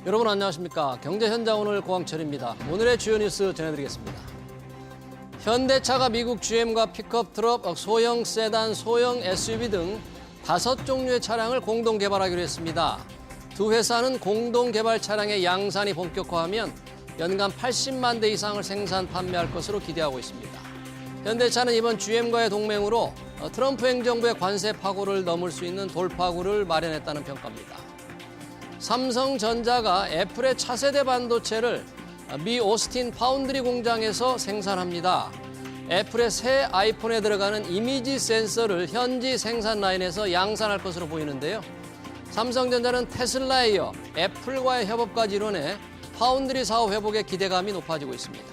여러분 안녕하십니까? 경제 현장 오늘 고광철입니다. 오늘의 주요 뉴스 전해드리겠습니다. 현대차가 미국 GM과 픽업 트럭, 소형 세단, 소형 SUV 등 5종류의 차량을 공동 개발하기로 했습니다. 두 회사는 공동 개발 차량의 양산이 본격화하면 연간 80만 대 이상을 생산 판매할 것으로 기대하고 있습니다. 현대차는 이번 GM과의 동맹으로 트럼프 행정부의 관세 파고를 넘을 수 있는 돌파구를 마련했다는 평가입니다. 삼성전자가 애플의 차세대 반도체를 미 오스틴 파운드리 공장에서 생산합니다. 애플의 새 아이폰에 들어가는 이미지 센서를 현지 생산 라인에서 양산할 것으로 보이는데요. 삼성전자는 테슬라에 이어 애플과의 협업까지 이뤄내 파운드리 사업 회복의 기대감이 높아지고 있습니다.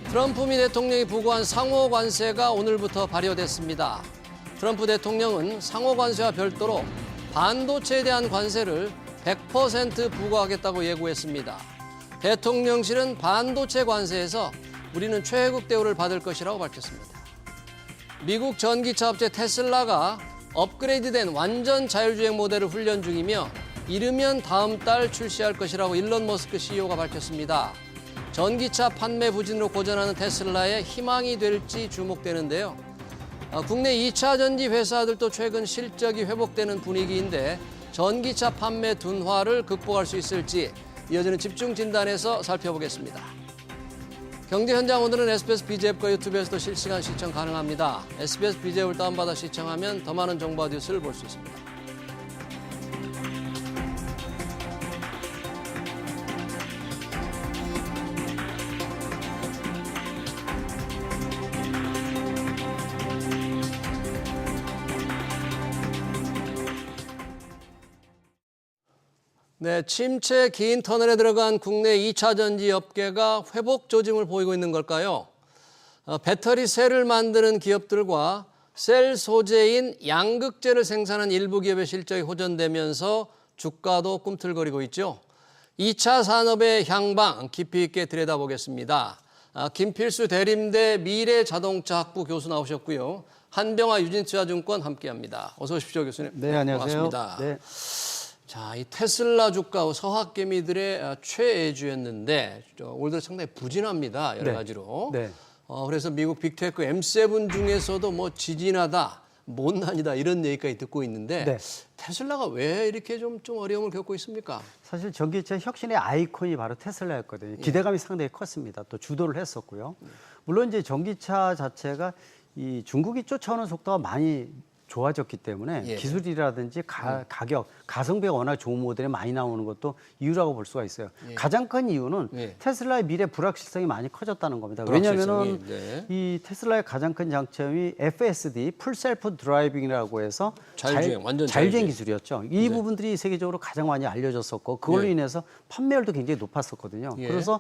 트럼프 미 대통령이 부과한 상호 관세가 오늘부터 발효됐습니다. 트럼프 대통령은 상호 관세와 별도로 반도체에 대한 관세를 100% 부과하겠다고 예고했습니다. 대통령실은 반도체 관세에서 우리는 최혜국 대우를 받을 것이라고 밝혔습니다. 미국 전기차 업체 테슬라가 업그레이드된 완전 자율주행 모델을 훈련 중이며 이르면 다음 달 출시할 것이라고 일론 머스크 CEO가 밝혔습니다. 전기차 판매 부진으로 고전하는 테슬라의 희망이 될지 주목되는데요. 국내 2차 전지 회사들도 최근 실적이 회복되는 분위기인데 전기차 판매 둔화를 극복할 수 있을지 이어지는 집중 진단에서 살펴보겠습니다. 경제 현장 오늘은 SBS BJ 앱과 유튜브에서도 실시간 시청 가능합니다. SBS BJ 앱을 다운받아 시청하면 더 많은 정보와 뉴스를 볼 수 있습니다. 네, 침체 긴 터널에 들어간 국내 2차 전지 업계가 회복 조짐을 보이고 있는 걸까요? 배터리 셀을 만드는 기업들과 셀 소재인 양극재를 생산하는 일부 기업의 실적이 호전되면서 주가도 꿈틀거리고 있죠. 2차 산업의 향방 깊이 있게 들여다보겠습니다. 김필수 대림대 미래자동차학부 교수 나오셨고요. 한병화 유진투자증권 함께합니다. 어서 오십시오, 교수님. 네, 안녕하세요. 반갑습니다. 네. 자, 이 테슬라 주가 서학개미들의 최애주였는데 올 들어 상당히 부진합니다. 여러 가지로. 네. 그래서 미국 빅테크 M7 중에서도 뭐 지진하다, 못난이다 이런 얘기까지 듣고 있는데 네. 테슬라가 왜 이렇게 좀 어려움을 겪고 있습니까? 사실 전기차 혁신의 아이콘이 바로 테슬라였거든요. 기대감이 상당히 컸습니다. 또 주도를 했었고요. 물론 이제 전기차 자체가 이 중국이 쫓아오는 속도가 많이 좋아졌기 때문에 기술이라든지 가격, 가성비가 워낙 좋은 모델이 많이 나오는 것도 이유라고 볼 수가 있어요. 가장 큰 이유는 테슬라의 미래 불확실성이 많이 커졌다는 겁니다. 왜냐하면 이 테슬라의 가장 큰 장점이 FSD, 풀 셀프 드라이빙이라고 해서 자율주행, 완전 자율주행 기술이었죠. 이 부분들이 세계적으로 가장 많이 알려졌었고 그걸로 인해서 판매율도 굉장히 높았었거든요. 그래서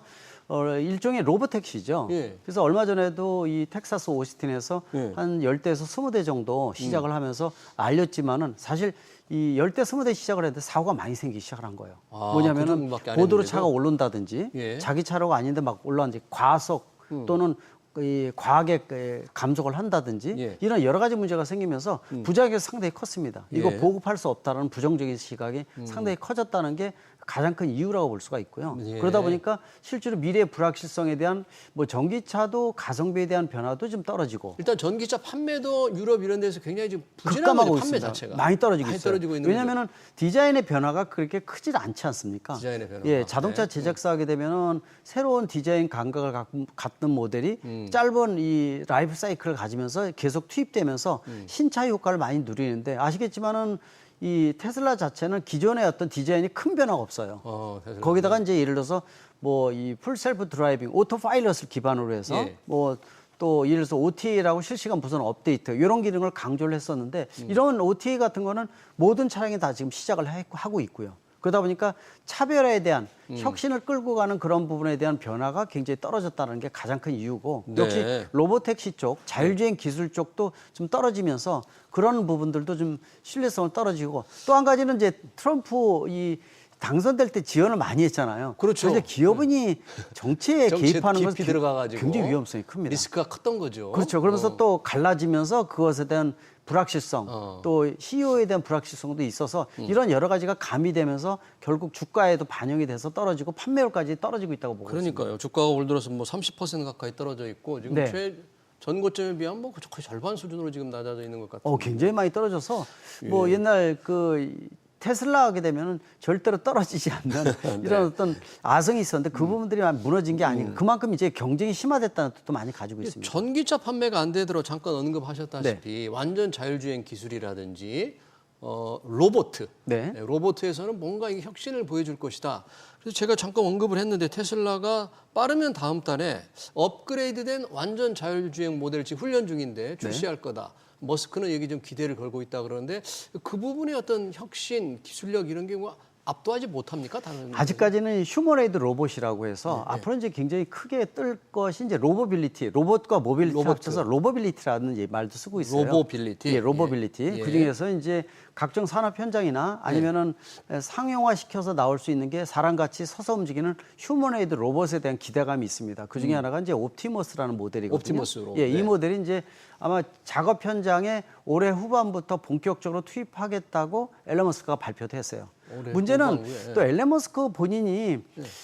일종의 로보택시죠. 그래서 얼마 전에도 이 텍사스 오스틴에서 한 10대에서 20대 정도 시작을 하면서 알렸지만은 사실 이 10대 20대 시작을 했는데 사고가 많이 생기기 시작을 한 거예요. 뭐냐면은 고도로 차가 오른다든지 자기 차로가 아닌데 막 올라왔는지 과속 또는 이 과하게 감속을 한다든지 이런 여러 가지 문제가 생기면서 부작용이 상당히 컸습니다. 이거 보급할 수 없다는 부정적인 시각이 상당히 커졌다는 게 가장 큰 이유라고 볼 수가 있고요. 그러다 보니까 실제로 미래의 불확실성에 대한 뭐 전기차도 가성비에 대한 변화도 좀 떨어지고 일단 전기차 판매도 유럽 이런 데서 굉장히 지금 부진한 거죠, 판매 있습니다. 자체가. 많이 떨어지고 있어요. 떨어지고 있는 왜냐하면 디자인의 변화가 그렇게 크지 않지 않습니까? 디자인의 변화가. 예, 자동차 제작사 하게 되면은 새로운 디자인 감각을 갖는 모델이 짧은 이 라이프 사이클을 가지면서 계속 투입되면서 신차 효과를 많이 누리는데 아시겠지만은 이 테슬라 자체는 기존의 어떤 디자인이 큰 변화가 없어요. 거기다가 이제 예를 들어서 뭐 이 풀 셀프 드라이빙, 오토 파일럿을 기반으로 해서 뭐 또 예를 들어서 OTA라고 실시간 무선 업데이트 이런 기능을 강조를 했었는데 이런 OTA 같은 거는 모든 차량이 다 지금 시작을 하고 있고요. 그러다 보니까 차별화에 대한 혁신을 끌고 가는 그런 부분에 대한 변화가 굉장히 떨어졌다는 게 가장 큰 이유고 역시 로보택시 쪽, 자율주행 기술 쪽도 좀 떨어지면서 그런 부분들도 좀 신뢰성을 떨어지고 또 한 가지는 이제 트럼프 이 당선될 때 지원을 많이 했잖아요. 그렇죠. 그래서 기업은이 정치에 개입하는 것은 들어가가지고 굉장히 위험성이 큽니다. 리스크가 컸던 거죠. 그렇죠. 그러면서 또 갈라지면서 그것에 대한 불확실성 또 CEO에 대한 불확실성도 있어서 이런 여러 가지가 가미되면서 결국 주가에도 반영이 돼서 떨어지고 판매율까지 떨어지고 있다고 보고 있습니다. 그러니까요. 주가가 올 들어서 뭐 30% 가까이 떨어져 있고 지금 네. 전고점에 비하면 뭐 거의 절반 수준으로 지금 낮아져 있는 것 같아요. 굉장히 많이 떨어져서 뭐 옛날 그 테슬라 하게 되면은 절대로 떨어지지 않는 이런 어떤 아성이 있었는데 그 부분들이 많이 무너진 게 아니고 그만큼 이제 경쟁이 심화됐다는 뜻도 많이 가지고 있습니다. 전기차 판매가 안 되도록 잠깐 언급하셨다시피 완전 자율주행 기술이라든지 로보트, 네. 로보트에서는 뭔가 이게 혁신을 보여줄 것이다. 그래서 제가 잠깐 언급을 했는데 테슬라가 빠르면 다음 달에 업그레이드된 완전 자율주행 모델을 지금 훈련 중인데 출시할 거다. 머스크는 여기 좀 기대를 걸고 있다 그러는데 그 부분의 어떤 혁신, 기술력 이런 게 뭐 압도하지 못합니까? 다른 아직까지는 휴머레이드 로봇이라고 해서 앞으로 이제 굉장히 크게 뜰 것이 이제 로보빌리티, 로봇과 모빌리티 합쳐서 로보빌리티라는 말도 쓰고 있어요. 로보빌리티? 예, 로보빌리티. 예. 그 중에서 이제 각종 산업 현장이나 아니면은 상용화 시켜서 나올 수 있는 게 사람같이 서서 움직이는 휴머레이드 로봇에 대한 기대감이 있습니다. 그 중에 하나가 이제 옵티머스라는 모델이거든요. 옵티머스로. 예, 이 네. 모델이 이제 아마 작업 현장에 올해 후반부터 본격적으로 투입하겠다고 앨런 머스크가 발표도 했어요. 문제는 후반부에. 또 앨런 머스크 본인이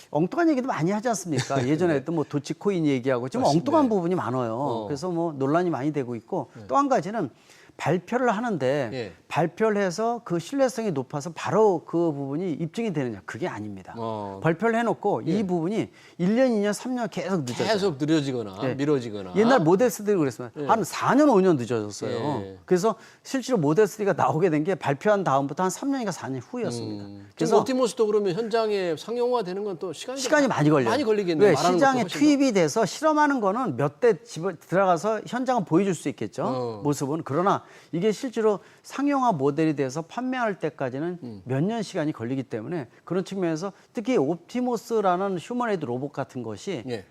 엉뚱한 얘기도 많이 하지 않습니까? 예전에 또 뭐 도치코인 얘기하고 좀 맞습니다. 엉뚱한 부분이 많아요. 그래서 뭐 논란이 많이 되고 있고 또 한 가지는 발표를 하는데 예. 발표를 해서 그 신뢰성이 높아서 바로 그 부분이 입증이 되느냐 그게 아닙니다. 발표를 해놓고 이 부분이 1년, 2년, 3년 계속 늦어져요. 계속 느려지거나 미뤄지거나 옛날 모델 3도 그랬습니다. 한 4년, 5년 늦어졌어요. 예. 그래서 실제로 모델 3가 나오게 된 게 발표한 다음부터 한 3년인가 4년 후였습니다. 그래서 그래서 옵티머스도 그러면 현장에 상용화되는 건 또 시간이 많이 걸려요. 많이 걸리겠네요. 왜? 말하는 시장에 것도 훨씬 투입이 돼서 실험하는 거는 몇 대 집에 들어가서 현장은 보여줄 수 있겠죠. 모습은. 그러나 이게 실제로 상용화 모델이 돼서 판매할 때까지는 몇 년 시간이 걸리기 때문에 그런 측면에서 특히 옵티머스라는 휴머노이드 로봇 같은 것이 예.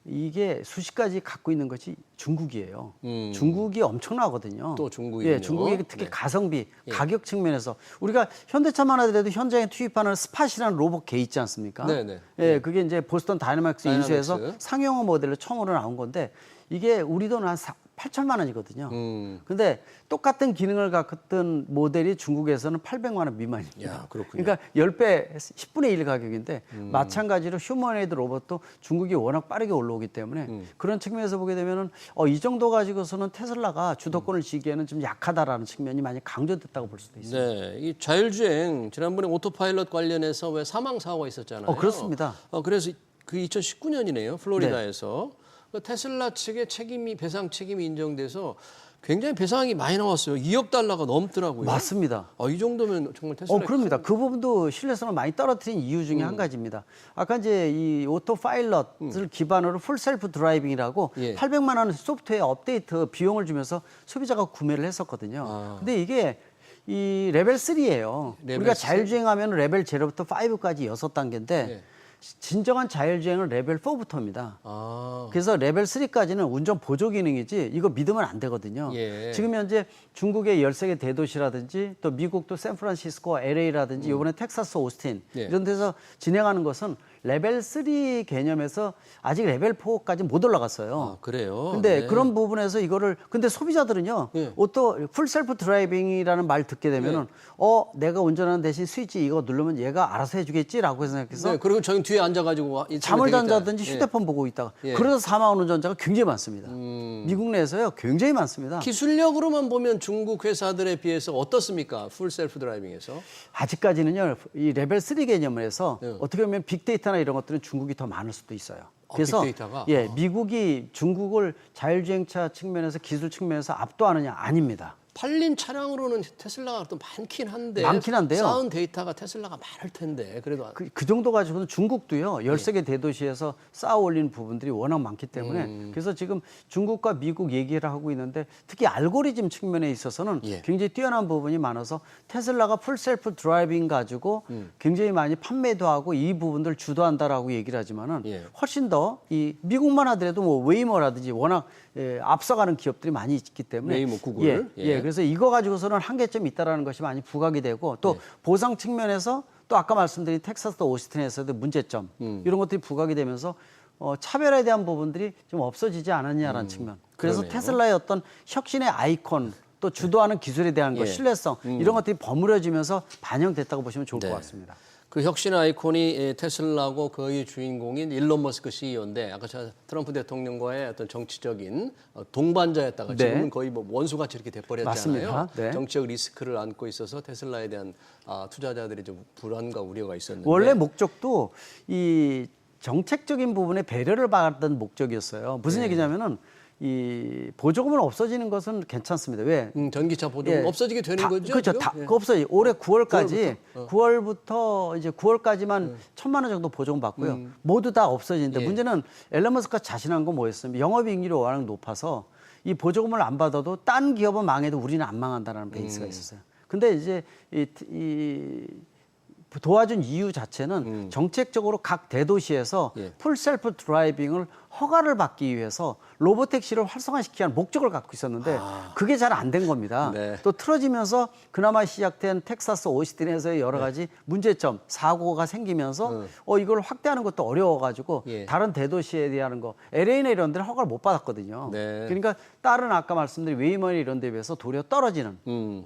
이게 수십 가지 갖고 있는 것이 중국이에요. 중국이 엄청나거든요. 또 중국이군요. 예, 중국이 특히 네. 가성비, 가격 측면에서 우리가 현대차만 하더라도 현장에 투입하는 스팟이라는 로봇 개 있지 않습니까? 네네. 예, 그게 이제 보스턴 다이나믹스 인수해서 다이나믹스. 상용화 모델로 처음으로 나온 건데 이게 우리 돈 한 8천만 원이거든요. 근데 똑같은 기능을 갖던 모델이 중국에서는 800만 원 미만입니다. 야, 그렇군요. 그러니까 10배, 10분의 1 가격인데 마찬가지로 휴머노이드 로봇도 중국이 워낙 빠르게 올라오기 때문에 그런 측면에서 보게 되면은 이 정도 가지고서는 테슬라가 주도권을 쥐기에는 좀 약하다라는 측면이 많이 강조됐다고 볼 수도 있습니다. 네, 이 자율주행 지난번에 오토파일럿 관련해서 왜 사망 사고가 있었잖아요. 그렇습니다. 그래서 그 2019년이네요. 플로리다에서 그 테슬라 측의 배상 책임이 인정돼서 굉장히 배상이 많이 나왔어요. 2억 달러가 넘더라고요. 맞습니다. 이 정도면 정말 테슬라. 그럽니다. 그 부분도 신뢰성을 많이 떨어뜨린 이유 중에 한 가지입니다. 아까 이제 이 오토 파일럿을 기반으로 풀 셀프 드라이빙이라고 예. 800만 원 소프트웨어 업데이트 비용을 주면서 소비자가 구매를 했었거든요. 근데 이게 이 레벨 3예요. 레벨 우리가 3? 자율주행하면 레벨 0부터 5까지 6단계인데 예. 진정한 자율주행은 레벨 4부터입니다. 아, 그래서 레벨 3까지는 운전 보조 기능이지 이거 믿으면 안 되거든요. 예. 지금 현재 중국의 13개 대도시라든지 또 미국도 샌프란시스코, LA라든지 이번에 텍사스, 오스틴 예. 이런 데서 진행하는 것은 레벨 3 개념에서 아직 레벨 4까지 못 올라갔어요. 그래요. 근데 네. 그런 부분에서 이거를 근데 소비자들은요. 예. 풀 셀프 드라이빙이라는 말 듣게 되면은 내가 운전하는 대신 스위치 이거 누르면 얘가 알아서 해주겠지라고 생각해서 네, 그리고 저희 뒤에 앉아가지고 잠을 되겠다. 잔다든지 예. 휴대폰 보고 있다가 예. 그래서 사망하는 운전자가 굉장히 많습니다. 미국 내에서요 굉장히 많습니다. 기술력으로만 보면 중국 회사들에 비해서 어떻습니까? 풀 셀프 드라이빙에서. 아직까지는요 이 레벨 3 개념에서 네. 어떻게 보면 빅데이터나 이런 것들은 중국이 더 많을 수도 있어요. 그래서 빅데이터가? 미국이 중국을 자율주행차 측면에서 기술 측면에서 압도하느냐 아닙니다. 팔린 차량으로는 테슬라가 또 많긴 한데 많긴 한데요. 쌓은 데이터가 테슬라가 많을 텐데 그래도 그 정도 가지고는 중국도요 13개 대도시에서 쌓아 올리는 부분들이 워낙 많기 때문에 그래서 지금 중국과 미국 얘기를 하고 있는데 특히 알고리즘 측면에 있어서는 예. 굉장히 뛰어난 부분이 많아서 테슬라가 풀 셀프 드라이빙 가지고 굉장히 많이 판매도 하고 이 부분들 주도한다라고 얘기를 하지만은 예. 훨씬 더 이 미국만 하더라도 뭐 웨이모라든지 워낙 앞서가는 기업들이 많이 있기 때문에 웨이모, 구글. 예. 그래서 이거 가지고서는 한계점이 있다라는 것이 많이 부각이 되고 또 보상 측면에서 또 아까 말씀드린 텍사스 오스틴에서도 문제점 이런 것들이 부각이 되면서 차별에 대한 부분들이 좀 없어지지 않았냐라는 측면. 그래서 그러네요. 테슬라의 어떤 혁신의 아이콘 또 주도하는 기술에 대한 것, 예. 신뢰성 이런 것들이 버무려지면서 반영됐다고 보시면 좋을 것 같습니다. 그 혁신 아이콘이 테슬라고 거의 주인공인 일론 머스크 CEO인데 아까 트럼프 대통령과의 어떤 정치적인 동반자였다가 네. 지금은 거의 뭐 원수같이 이렇게 돼버렸잖아요. 맞습니다. 네. 정치적 리스크를 안고 있어서 테슬라에 대한 투자자들이 좀 불안과 우려가 있었는데 원래 목적도 이 정책적인 부분에 배려를 받았던 목적이었어요. 무슨 얘기냐면은 이 보조금은 없어지는 것은 괜찮습니다. 왜? 전기차 보조금 예. 없어지게 되는 거죠? 그렇죠. 지금? 다 예. 그거 없어요. 올해 9월까지 9월부터? 9월부터 이제 9월까지만 1,000만 원 정도 보조금 받고요. 모두 다 없어지는데 예. 문제는 앨런 머스크가 자신한 건 뭐였습니까? 영업이익률이 워낙 높아서 이 보조금을 안 받아도 딴 기업은 망해도 우리는 안 망한다라는 베이스가 있었어요. 근데 이제 이 도와준 이유 자체는 정책적으로 각 대도시에서 예. 풀 셀프 드라이빙을 허가를 받기 위해서 로보택시를 활성화시키기 위한 목적을 갖고 있었는데 그게 잘 안 된 겁니다. 네. 또 틀어지면서 그나마 시작된 텍사스 오스틴에서의 여러 가지 문제점, 사고가 생기면서 이걸 확대하는 것도 어려워가지고 예. 다른 대도시에 대한 거, LA나 이런 데는 허가를 못 받았거든요. 네. 그러니까 다른 아까 말씀드린 웨이머니 이런 데에 비해서 도리어 떨어지는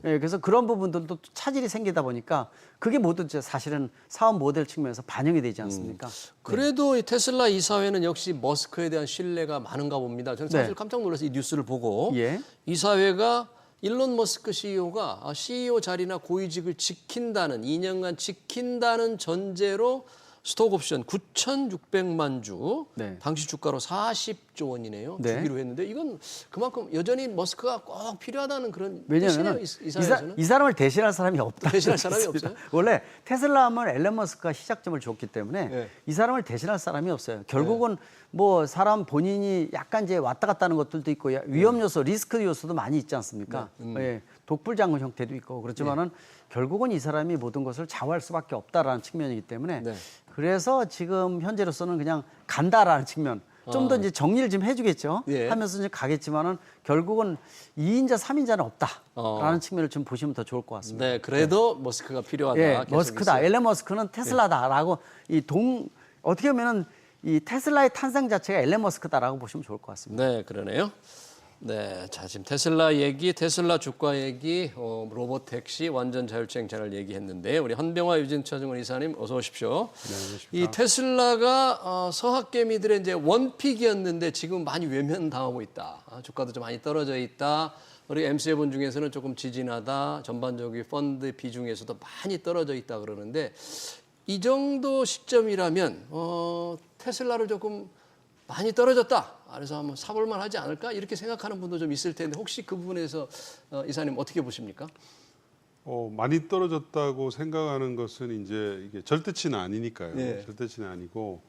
예, 그래서 그런 부분들도 차질이 생기다 보니까 그게 모두 이제 사실은 사업 모델 측면에서 반영이 되지 않습니까? 그래도 이 테슬라 이사회는 역시 머스크에 대한 신뢰가 많은가 봅니다. 저는 사실 네. 깜짝 놀라서 이 뉴스를 보고 예. 이사회가 일론 머스크 CEO가 CEO 자리나 고위직을 지킨다는 2년간 지킨다는 전제로 스톡 옵션 9,600만 주, 네. 당시 주가로 40조 원이네요. 네. 주기로 했는데 이건 그만큼 여전히 머스크가 꼭 필요하다는 그런 왜냐하면 뜻이네요. 이사회에서는. 이 사람을 대신할 사람이 없다. 대신할 사람이 없어요? 원래 테슬라 하면 앨런 머스크가 시작점을 줬기 때문에 네. 이 사람을 대신할 사람이 없어요. 결국은 뭐 사람 본인이 약간 이제 왔다 갔다 하는 것들도 있고 위험 요소, 리스크 요소도 많이 있지 않습니까? 예, 독불장군 형태도 있고 그렇지만은 결국은 이 사람이 모든 것을 좌우할 수밖에 없다라는 측면이기 때문에 네. 그래서 지금 현재로서는 그냥 간다라는 측면. 좀 더 이제 정리를 좀 해주겠죠. 예. 하면서 이제 가겠지만은 결국은 2인자, 3인자는 없다라는 측면을 좀 보시면 더 좋을 것 같습니다. 네, 그래도 머스크가 필요하다. 예, 계속 머스크다. 있어요. 앨런 머스크는 테슬라다라고 어떻게 보면은 이 테슬라의 탄생 자체가 앨런 머스크다라고 보시면 좋을 것 같습니다. 네, 그러네요. 네, 자 지금 테슬라 얘기, 테슬라 주가 얘기, 로봇 택시, 완전 자율주행 채널 얘기했는데 우리 한병화 유진차증원 이사님 어서 오십시오. 네, 이 테슬라가 서학개미들의 이제 원픽이었는데 지금 많이 외면당하고 있다. 주가도 좀 많이 떨어져 있다. 우리 MC7 중에서는 조금 지진하다. 전반적인 펀드 비중에서도 많이 떨어져 있다 그러는데 이 정도 시점이라면 테슬라를 조금 많이 떨어졌다. 그래서 한번 사볼만 하지 않을까? 이렇게 생각하는 분도 좀 있을 텐데 혹시 그 부분에서 이사님 어떻게 보십니까? 많이 떨어졌다고 생각하는 것은 이제 이게 절대치는 아니니까요. 예. 절대치는 아니고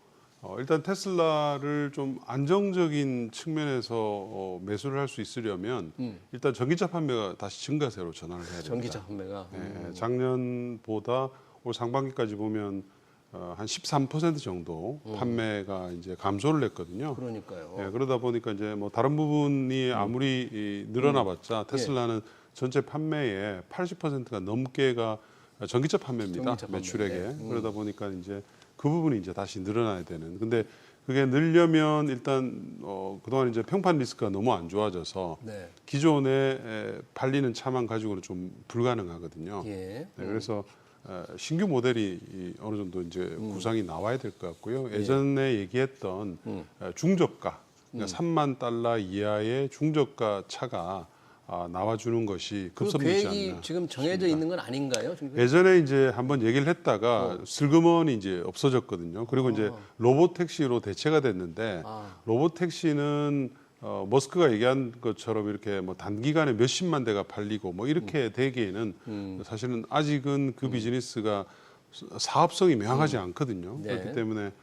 일단 테슬라를 좀 안정적인 측면에서 매수를 할 수 있으려면 일단 전기차 판매가 다시 증가세로 전환을 해야 됩니다. 전기차 판매가. 네, 작년보다 올 상반기까지 보면 한 13% 정도 판매가 이제 감소를 했거든요. 그러니까요. 예, 그러다 보니까 이제 뭐 다른 부분이 아무리 늘어나봤자 테슬라는 전체 판매의 80%가 넘게가 전기차 판매입니다. 전기차 판매. 매출액에. 네. 그러다 보니까 이제 그 부분이 이제 다시 늘어나야 되는. 근데 그게 늘려면 일단 그동안 이제 평판 리스크가 너무 안 좋아져서 네. 기존에 팔리는 차만 가지고는 좀 불가능하거든요. 예. 네, 그래서 신규 모델이 어느 정도 이제 구상이 나와야 될 것 같고요. 예전에 얘기했던 중저가, 그러니까 3만 달러 이하의 중저가 차가 나와주는 것이 그 급선무지 계획이 않나. 지금 정해져 있는 건 아닌가요? 지금? 예전에 이제 한번 얘기를 했다가 슬그머니 이제 없어졌거든요. 그리고 이제 로봇 택시로 대체가 됐는데 로봇 택시는 머스크가 얘기한 것처럼 이렇게 뭐 단기간에 몇십만 대가 팔리고 뭐 이렇게 되기에는 사실은 아직은 그 비즈니스가 사업성이 명확하지 않거든요. 네. 그렇기 때문에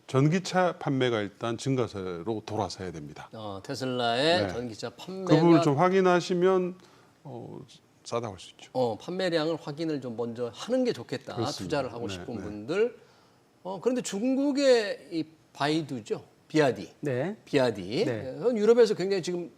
전기차 판매가 일단 증가세로 돌아서야 됩니다. 테슬라의 네. 전기차 판매가 그 부분을 좀 확인하시면 싸다고 할 수 있죠. 판매량을 확인을 좀 먼저 하는 게 좋겠다. 그렇습니다. 투자를 하고 네, 싶은 네. 분들. 그런데 중국의 이 바이두죠. 비아디. 네. 비아디. 네. 그건 유럽에서 굉장히 지금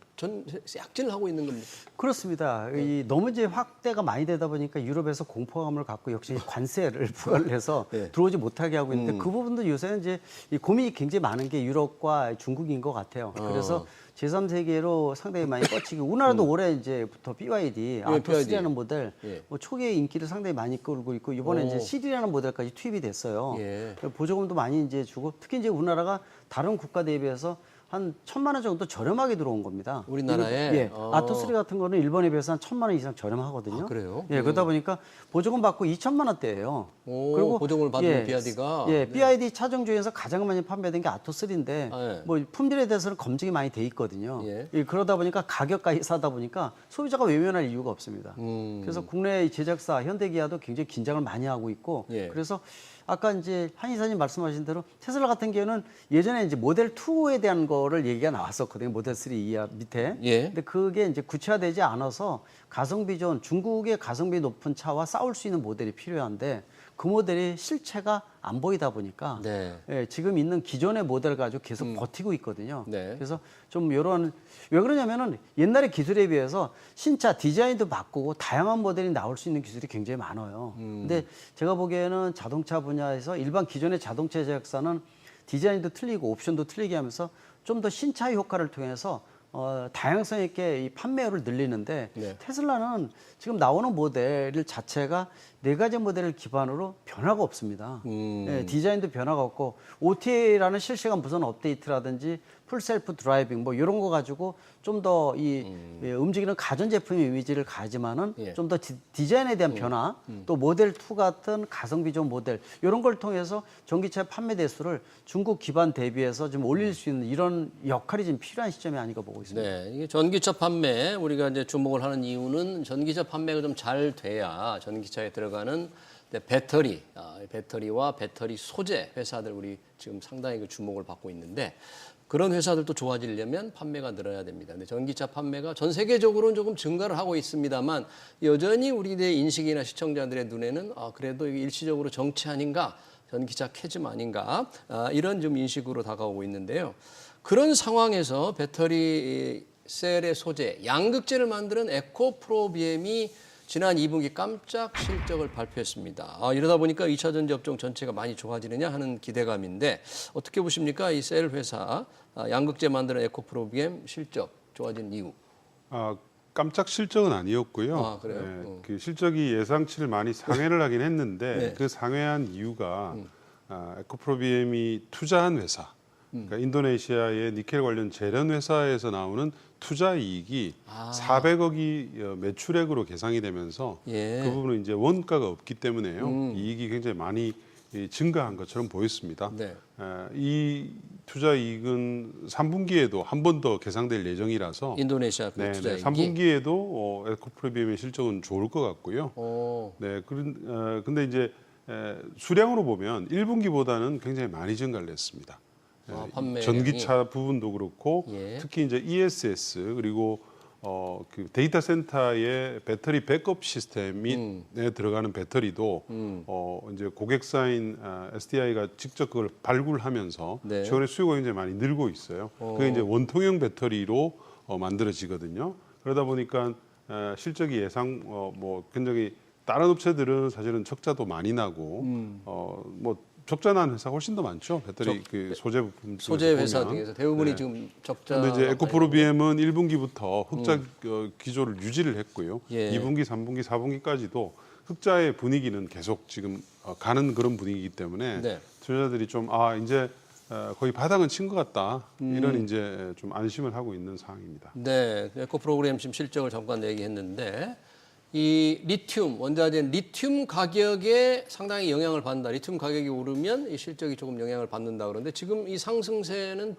약진을 하고 있는 겁니까? 그렇습니다. 이 너무 이제 확대가 많이 되다 보니까 유럽에서 공포감을 갖고 역시 관세를 부과를 해서 네. 들어오지 못하게 하고 있는데 그 부분도 요새는 이제 이 고민이 굉장히 많은 게 유럽과 중국인 것 같아요. 그래서 제3세계로 상당히 많이 뻗치고 우리나라도 올해 이제부터 BYD 아토스라는 모델 예. 뭐 초기에 인기를 상당히 많이 끌고 있고 이번에 이제 CD라는 모델까지 투입이 됐어요. 예. 보조금도 많이 이제 주고 특히 이제 우리나라가 다른 국가 대비해서 한 1,000만 원 정도 저렴하게 들어온 겁니다. 우리나라에? 예. 아토3 같은 거는 일본에 비해서 한 1,000만 원 이상 저렴하거든요. 아, 그래요? 예, 그러다 보니까 보조금 받고 2천만 원대예요. 오, 보조금을 받는 BYD가? 예, BYD 차종 중에서 가장 많이 판매된 게 아토3인데 아, 예. 뭐 품질에 대해서는 검증이 많이 돼 있거든요. 예. 예, 그러다 보니까 가격까지 싸다 보니까 소비자가 외면할 이유가 없습니다. 그래서 국내 제작사 현대기아도 굉장히 긴장을 많이 하고 있고 예. 그래서 아까 이제 한 이사님 말씀하신 대로 테슬라 같은 경우는 예전에 이제 모델 2에 대한 거를 얘기가 나왔었거든요. 모델 3 이하 밑에. 예. 근데 그게 이제 구체화되지 않아서 가성비 좋은 중국의 가성비 높은 차와 싸울 수 있는 모델이 필요한데 그 모델이 실체가 안 보이다 보니까 네. 예, 지금 있는 기존의 모델 가지고 계속 버티고 있거든요. 네. 그래서 좀 이런 왜 그러냐면은 옛날의 기술에 비해서 신차 디자인도 바꾸고 다양한 모델이 나올 수 있는 기술이 굉장히 많아요. 근데 제가 보기에는 자동차 분야에서 일반 기존의 자동차 제작사는 디자인도 틀리고 옵션도 틀리게 하면서 좀 더 신차 효과를 통해서 다양성 있게 이 판매율을 늘리는데 네. 테슬라는 지금 나오는 모델 자체가 4가지 모델을 기반으로 변화가 없습니다. 예, 디자인도 변화가 없고 OTA라는 실시간 무선 업데이트라든지 풀셀프 드라이빙 뭐 이런 거 가지고 좀 더 이 움직이는 가전제품의 이미지를 가지만은 예. 좀 더 디자인에 대한 변화 또 모델 2 같은 가성비 좋은 모델 이런 걸 통해서 전기차 판매 대수를 중국 기반 대비해서 좀 올릴 수 있는 이런 역할이 지금 필요한 시점이 아닌가 보고 있습니다. 네, 이게 전기차 판매 우리가 이제 주목을 하는 이유는 전기차 판매가 좀 잘 돼야 전기차에 들어가는 배터리와 배터리 소재 회사들 우리 지금 상당히 그 주목을 받고 있는데 그런 회사들도 좋아지려면 판매가 늘어야 됩니다. 근데 전기차 판매가 전 세계적으로는 조금 증가를 하고 있습니다만 여전히 우리의 인식이나 시청자들의 눈에는 그래도 이게 일시적으로 정체 아닌가, 전기차 캐즘 아닌가 이런 좀 인식으로 다가오고 있는데요. 그런 상황에서 배터리 셀의 소재, 양극재를 만드는 에코프로비엠이 지난 2분기 깜짝 실적을 발표했습니다. 이러다 보니까 2차 전지 업종 전체가 많이 좋아지느냐 하는 기대감인데 어떻게 보십니까? 이 셀 회사 양극재 만드는 에코프로비엠 실적 좋아진 이유. 깜짝 실적은 아니었고요. 그래요? 네, 그 실적이 예상치를 많이 상회를 하긴 했는데 네. 그 상회한 이유가 에코프로비엠이 투자한 회사, 그러니까 인도네시아의 니켈 관련 재련 회사에서 나오는 투자 이익이 400억이 매출액으로 계상이 되면서 예. 그 부분은 이제 원가가 없기 때문에요. 이익이 굉장히 많이 증가한 것처럼 보였습니다. 네. 이 투자 이익은 3분기에도 한 번 더 계상될 예정이라서 인도네시아 그 투자 이익이. 3분기에도 에코프로비엠의 실적은 좋을 것 같고요. 네, 근데 이제 수량으로 보면 1분기보다는 굉장히 많이 증가를 했습니다. 판매량이. 전기차 부분도 그렇고 예. 특히 이제 ESS 그리고 그 데이터 센터의 배터리 백업 시스템에 들어가는 배터리도 이제 고객사인 SDI가 직접 그걸 발굴하면서 네. 최근에 수요가 굉장히 많이 늘고 있어요. 그게 이제 원통형 배터리로 만들어지거든요. 그러다 보니까 실적이 예상 뭐 굉장히 다른 업체들은 사실은 적자도 많이 나고 뭐 적자 난 회사가 훨씬 더 많죠. 배터리 그 소재 부품 소재 회사 보면. 중에서 대부분이 네. 지금 적자. 그런데 이제 에코프로비엠은 1분기부터 흑자 기조를 유지를 했고요. 예. 2분기, 3분기, 4분기까지도 흑자의 분위기는 계속 지금 가는 그런 분위기이기 때문에 네. 투자자들이 좀 이제 거의 바닥은 친 것 같다 이런 이제 좀 안심을 하고 있는 상황입니다. 네, 에코프로그램 지금 실적을 잠깐 얘기했는데 이 리튬 원자재 리튬 가격에 상당히 영향을 받는다. 리튬 가격이 오르면 이 실적이 조금 영향을 받는다 그런데 지금 이 상승세는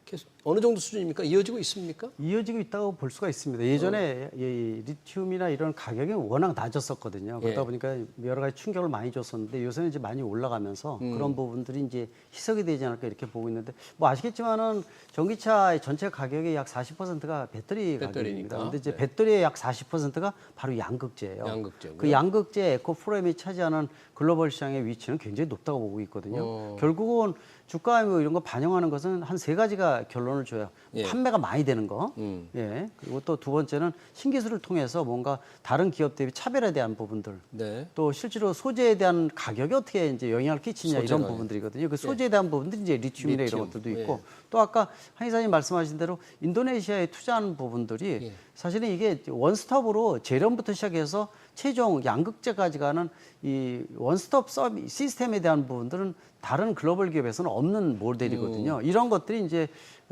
계속 어느 정도 수준입니까? 이어지고 있습니까? 이어지고 있다고 볼 수가 있습니다. 예전에 이 리튬이나 이런 가격이 워낙 낮았었거든요. 그러다 예. 보니까 여러 가지 충격을 많이 줬었는데 요새는 이제 많이 올라가면서 그런 부분들이 이제 희석이 되지 않을까 이렇게 보고 있는데 뭐 아시겠지만은 전기차 전체 가격의 약 40%가 배터리 배터리니까. 가격입니다. 근데 이제 네. 배터리의 약 40%가 바로 양극재예요. 양극재고요. 그 양극재 에코프로엠이 차지하는 글로벌 시장의 위치는 굉장히 높다고 보고 있거든요. 결국은 주가 뭐 이런 거 반영하는 것은 한 3가지가 가지가 결론을 줘요. 예. 판매가 많이 되는 거. 예. 그리고 또 두 번째는 신기술을 통해서 뭔가 다른 기업 대비 차별에 대한 부분들. 네. 또 실제로 소재에 대한 가격이 어떻게 이제 영향을 끼치냐 소재가, 이런 부분들이거든요. 그 소재에 대한 부분들이 이제 리튬이나 리튬. 이런 것들도 있고 예. 또 아까 한 이사님 말씀하신 대로 인도네시아에 투자하는 부분들이 예. 사실은 이게 원스톱으로 재련부터 시작해서 최종 양극재까지 가는 이 원스톱 시스템에 대한 부분들은 다른 글로벌 기업에서는 없는 모델이거든요. 이런 것들이 이제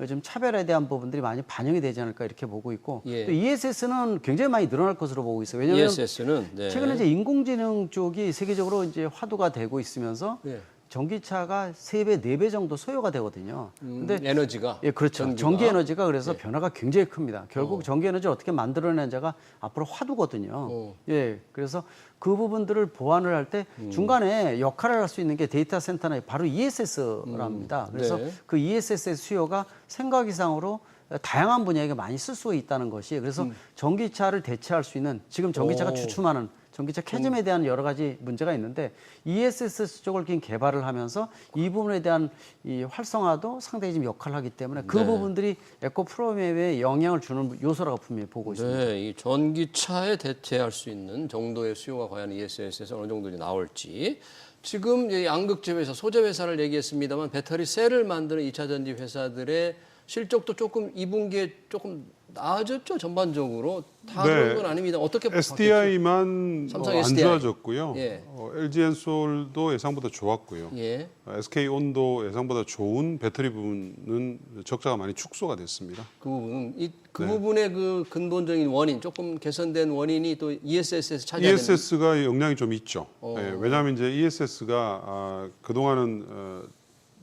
좀 차별에 대한 부분들이 많이 반영이 되지 않을까 이렇게 보고 있고 예. 또 ESS는 굉장히 많이 늘어날 것으로 보고 있어요. 왜냐하면 ESS는 네. 최근에 이제 인공지능 쪽이 세계적으로 이제 화두가 되고 있으면서 예. 전기차가 3배, 4배 정도 소요가 되거든요. 근데 에너지가 예, 그렇죠. 전기가. 전기 에너지가 그래서 변화가 굉장히 큽니다. 결국 전기 에너지를 어떻게 만들어내는 자가 앞으로 화두거든요. 예, 그래서 그 부분들을 보완을 할 때 중간에 역할을 할 수 있는 게 데이터 센터나 바로 ESS랍니다. 그래서 네. 그 ESS의 수요가 생각 이상으로 다양한 분야에 많이 쓸 수 있다는 것이 그래서 전기차를 대체할 수 있는 지금 전기차가 오. 주춤하는 전기차 캐즘에 대한 여러 가지 문제가 있는데 ESS 쪽을 개발을 하면서 이 부분에 대한 이 활성화도 상당히 좀 역할을 하기 때문에 그 네. 부분들이 에코 프로그램에 영향을 주는 요소라고 분명히 보고 있습니다. 네, 이 전기차에 대체할 수 있는 정도의 수요가 과연 ESS에서 어느 정도 나올지. 지금 이 양극재 회사, 소재 회사를 얘기했습니다만 배터리 셀을 만드는 2차 전지 회사들의 실적도 조금 2분기에 조금 나아졌죠, 전반적으로. 다 네. 그런 건 아닙니다. 어떻게 SDI만 삼성 안 SDI. 좋아졌고요. 예. LG엔솔도 예상보다 좋았고요. 예. SK온도 예상보다 좋은 배터리 부분은 적자가 많이 축소가 됐습니다. 그 부분은 그 네. 부분의 그 근본적인 원인, 조금 개선된 원인이 또 ESS에서 차지하는 ESS가 영향이 좀 있죠. 예, 왜냐하면 이제 ESS가 그동안은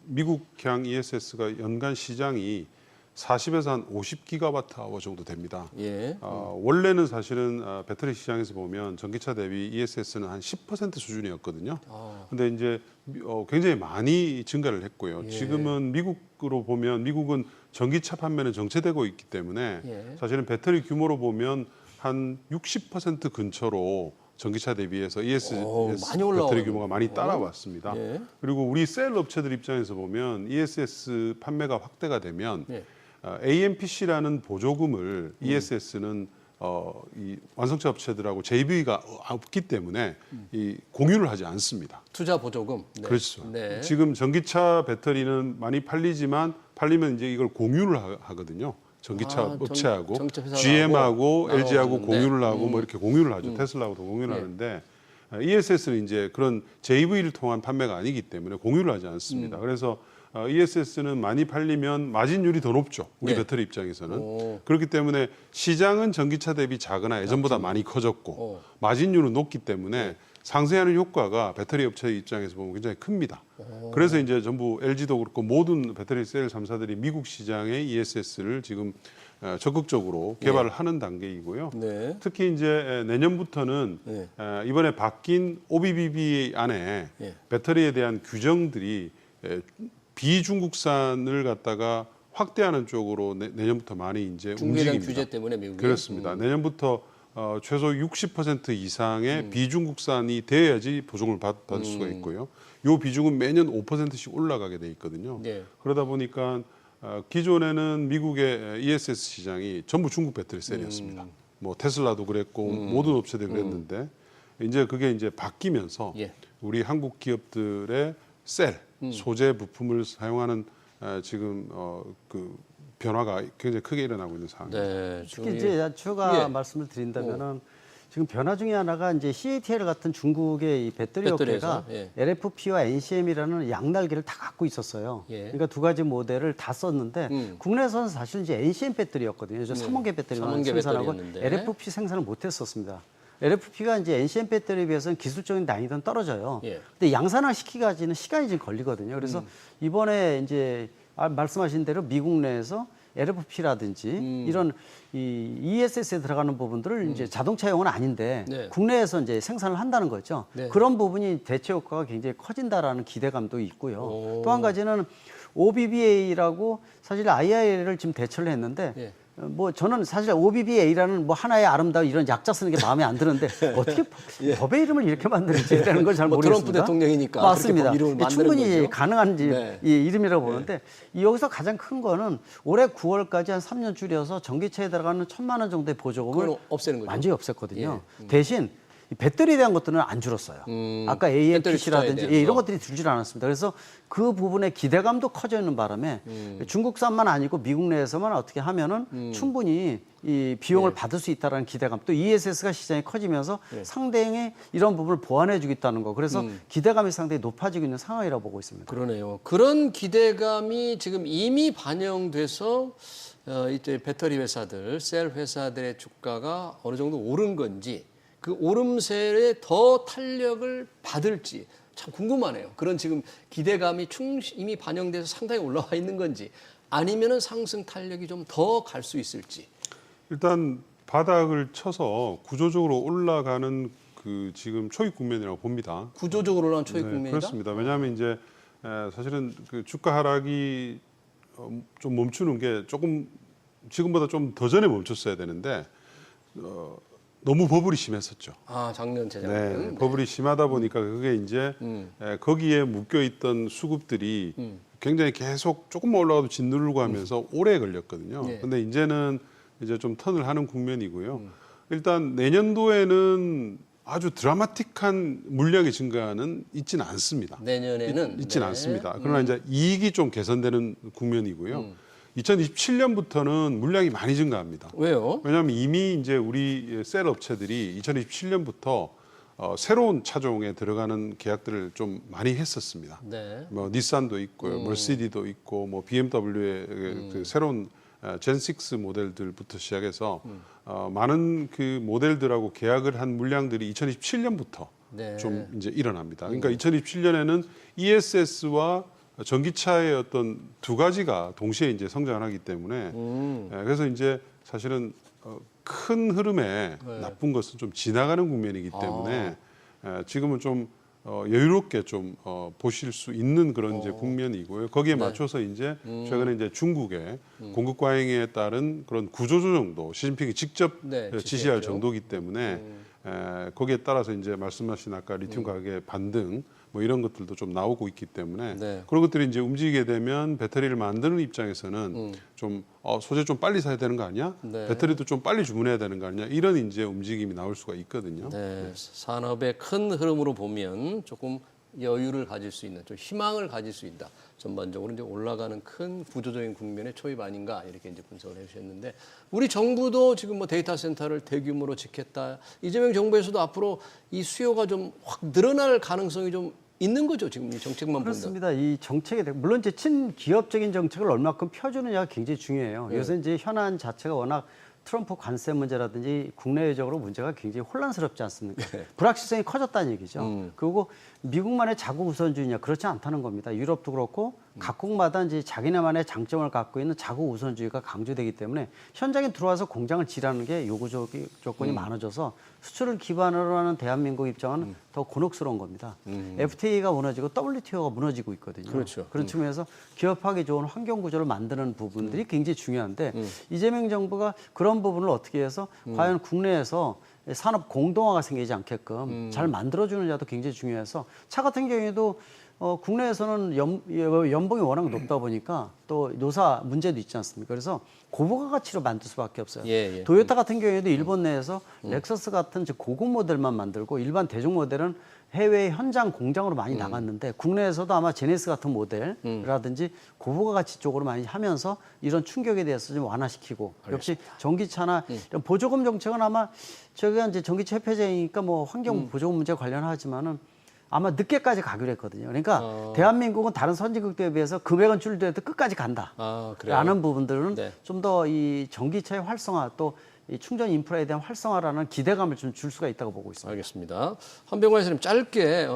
미국향 ESS가 연간 시장이 40에서 한 50기가와트 정도 됩니다. 예. 원래는 사실은 배터리 시장에서 보면 전기차 대비 ESS는 한 10% 수준이었거든요. 근데 이제 굉장히 많이 증가를 했고요. 예. 지금은 미국으로 보면 미국은 전기차 판매는 정체되고 있기 때문에 예. 사실은 배터리 규모로 보면 한 60% 근처로 전기차 대비해서 ESS 많이 올라오네요. 배터리 규모가 많이 따라왔습니다. 예. 그리고 우리 셀 업체들 입장에서 보면 ESS 판매가 확대가 되면 예. AMPC라는 보조금을 ESS는 이 완성차 업체들하고 JV가 없기 때문에 이 공유를 하지 않습니다. 투자 보조금. 네. 그렇죠. 네. 지금 전기차 배터리는 많이 팔리지만 팔리면 이제 이걸 공유를 하거든요. 전기차 업체하고 전기차 회사하고 GM하고 나눠 LG하고 가지는데. 공유를 하고 뭐 이렇게 공유를 하죠. 테슬라하고도 공유를 예. 하는데 ESS는 이제 그런 JV를 통한 판매가 아니기 때문에 공유를 하지 않습니다. 그래서 ESS는 많이 팔리면 마진율이 더 높죠. 우리 네. 배터리 입장에서는. 오. 그렇기 때문에 시장은 전기차 대비 작으나 예전보다 많이 커졌고 마진율은 높기 때문에 상쇄하는 효과가 배터리 업체 입장에서 보면 굉장히 큽니다. 그래서 이제 전부 LG도 그렇고 모든 배터리 셀 3사들이 미국 시장의 ESS를 지금 적극적으로 개발을 하는 단계이고요. 네. 특히 이제 내년부터는 네. 이번에 바뀐 OBBB 안에 예. 배터리에 대한 규정들이 비중국산을 갖다가 확대하는 쪽으로 내년부터 많이 이제 중국에 대한 움직입니다. 규제 때문에 미국이 그렇습니다. 내년부터 최소 60% 이상의 비중국산이 돼야지 보증을 받을 수가 있고요. 이 비중은 매년 5%씩 올라가게 돼 있거든요. 네. 그러다 보니까 기존에는 미국의 ESS 시장이 전부 중국 배터리 셀이었습니다. 뭐 테슬라도 그랬고 모든 업체들이 그랬는데 이제 그게 이제 바뀌면서 예. 우리 한국 기업들의 셀 소재 부품을 사용하는 지금 그 변화가 굉장히 크게 일어나고 있는 상황입니다. 네. 특히 이제 추가 예. 말씀을 드린다면은 지금 변화 중에 하나가 이제 CATL 같은 중국의 이 배터리 배터리에서, 업계가 예. LFP와 NCM이라는 양날개를 다 갖고 있었어요. 예. 그러니까 두 가지 모델을 다 썼는데 국내에서는 사실 이제 NCM 배터리였거든요. 그래서 3원계 배터리만 3원계 생산하고 배터리였는데. LFP 생산을 못했었습니다. LFP가 이제 NCM 배터리에 비해서는 기술적인 난이도는 떨어져요. 예. 근데 양산화 시키기까지는 시간이 좀 걸리거든요. 그래서 이번에 이제 말씀하신 대로 미국 내에서 LFP라든지 이런 이 ESS에 들어가는 부분들을 이제 자동차용은 아닌데 네. 국내에서 이제 생산을 한다는 거죠. 네. 그런 부분이 대체 효과가 굉장히 커진다라는 기대감도 있고요. 오. 또 한 가지는 OBBA라고 사실 IIA를 지금 대처를 했는데 예. 뭐 저는 사실 OBBA라는 뭐 하나의 아름다운 이런 약자 쓰는 게 마음에 안 드는데 어떻게 법의 이름을 이렇게 만드는지라는 걸 잘 뭐 모르겠습니다. 트럼프 대통령이니까 맞습니다. 그렇게 법 이름을 충분히 만드는 거죠. 가능한 네. 이 이름이라고 보는데 여기서 가장 큰 거는 올해 9월까지 한 3년 줄여서 전기차에 들어가는 1,000만 원 정도의 보조금을 그걸 없애는 거죠. 완전히 없앴거든요. 대신 이 배터리에 대한 것들은 안 줄었어요. 아까 AMPC라든지 배터리 이런 것들이 줄질 않았습니다. 그래서 그 부분에 기대감도 커져 있는 바람에 중국산만 아니고 미국 내에서만 어떻게 하면은 충분히 이 비용을 받을 수 있다는 기대감, 또 ESS가 시장이 커지면서 상당히 이런 부분을 보완해 주겠다는 거. 그래서 기대감이 상당히 높아지고 있는 상황이라고 보고 있습니다. 그러네요. 그런 기대감이 지금 이미 반영돼서 이제 배터리 회사들, 셀 회사들의 주가가 어느 정도 오른 건지 그 오름세에 더 탄력을 받을지 참 궁금하네요. 그런 지금 기대감이 이미 반영돼서 상당히 올라와 있는 건지 아니면은 상승 탄력이 좀 더 갈 수 있을지. 일단 바닥을 쳐서 구조적으로 올라가는 그 지금 초입 국면이라고 봅니다. 구조적으로 올라온 초입 네, 국면이다. 그렇습니다. 왜냐하면 이제 사실은 그 주가 하락이 좀 멈추는 게 조금 지금보다 좀 더 전에 멈췄어야 되는데 너무 버블이 심했었죠. 아, 작년 재작년. 네, 버블이 심하다 보니까 그게 이제 거기에 묶여 있던 수급들이 굉장히 계속 조금만 올라가도 짓누르고 하면서 오래 걸렸거든요. 네. 근데 이제는 이제 좀 턴을 하는 국면이고요. 일단 내년도에는 아주 드라마틱한 물량의 증가는 있지는 않습니다. 내년에는 있지는 네. 않습니다. 그러나 이제 이익이 좀 개선되는 국면이고요. 2027년부터는 물량이 많이 증가합니다. 왜요? 왜냐하면 이미 이제 우리 셀 업체들이 2027년부터 새로운 차종에 들어가는 계약들을 좀 많이 했었습니다. 네. 뭐 닛산도 있고요, 머시디도 있고, 뭐 BMW의 그 새로운 젠6 모델들부터 시작해서 많은 그 모델들하고 계약을 한 물량들이 2027년부터 네. 좀 이제 일어납니다. 그러니까 2027년에는 ESS와 전기차의 어떤 두 가지가 동시에 이제 성장을 하기 때문에 그래서 이제 사실은 큰 흐름에 나쁜 것은 좀 지나가는 국면이기 때문에 지금은 좀 여유롭게 좀 보실 수 있는 그런 이제 국면이고요. 거기에 맞춰서 이제 최근에 이제 중국의 공급 과잉에 따른 그런 구조조정도 시진핑이 직접 네, 지시할 지시했죠. 정도이기 때문에 거기에 따라서 이제 말씀하신 아까 리튬 가격의 반등 뭐 이런 것들도 좀 나오고 있기 때문에 네. 그런 것들이 이제 움직이게 되면 배터리를 만드는 입장에서는 좀 소재 좀 빨리 사야 되는 거 아니야? 네. 배터리도 좀 빨리 주문해야 되는 거 아니야? 이런 이제 움직임이 나올 수가 있거든요. 네, 산업의 큰 흐름으로 보면 조금 여유를 가질 수 있는, 좀 희망을 가질 수 있다. 전반적으로 이제 올라가는 큰 구조적인 국면의 초입 아닌가 이렇게 이제 분석을 해주셨는데 우리 정부도 지금 뭐 데이터 센터를 대규모로 짓겠다. 이재명 정부에서도 앞으로 이 수요가 좀 확 늘어날 가능성이 좀 있는 거죠. 지금 이 정책만 본다. 그렇습니다. 이 정책에 대해 물론 이제 친기업적인 정책을 얼마큼 펴주느냐가 굉장히 중요해요. 요새 이제 현안 자체가 워낙 트럼프 관세 문제라든지 국내적으로 문제가 굉장히 혼란스럽지 않습니까? 불확실성이 커졌다는 얘기죠. 그리고 미국만의 자국 우선주의냐 그렇지 않다는 겁니다. 유럽도 그렇고 각국마다 이제 자기네만의 장점을 갖고 있는 자국 우선주의가 강조되기 때문에 현장에 들어와서 공장을 지라는 게 요구 조건이 많아져서 수출을 기반으로 하는 대한민국 입장은 더 곤혹스러운 겁니다. FTA가 무너지고 WTO가 무너지고 있거든요. 그렇죠. 그런 측면에서 기업하기 좋은 환경 구조를 만드는 부분들이 굉장히 중요한데 이재명 정부가 그런 부분을 어떻게 해서 과연 국내에서 산업 공동화가 생기지 않게끔 잘 만들어주느냐도 굉장히 중요해서 차 같은 경우에도 국내에서는 연봉이 워낙 높다 보니까 또 노사 문제도 있지 않습니까? 그래서 고부가 가치로 만들 수밖에 없어요. 예. 도요타 같은 경우에도 일본 내에서 렉서스 같은 고급 모델만 만들고 일반 대중 모델은 해외 현장 공장으로 많이 나갔는데 국내에서도 아마 제네시스 같은 모델이라든지 고부가 가치 쪽으로 많이 하면서 이런 충격에 대해서 좀 완화시키고 역시 전기차나 이런 보조금 정책은 아마 저희가 이제 전기차 협회장이니까 뭐 환경 보조금 문제 관련하지만은 아마 늦게까지 가기로 했거든요. 그러니까 대한민국은 다른 선진국들에 비해서 금액은 줄더라도 끝까지 간다. 그래요? 라는 부분들은 네. 좀 더 이 전기차의 활성화 또 이 충전 인프라에 대한 활성화라는 기대감을 좀 줄 수가 있다고 보고 있습니다. 알겠습니다. 한병관 선생님 짧게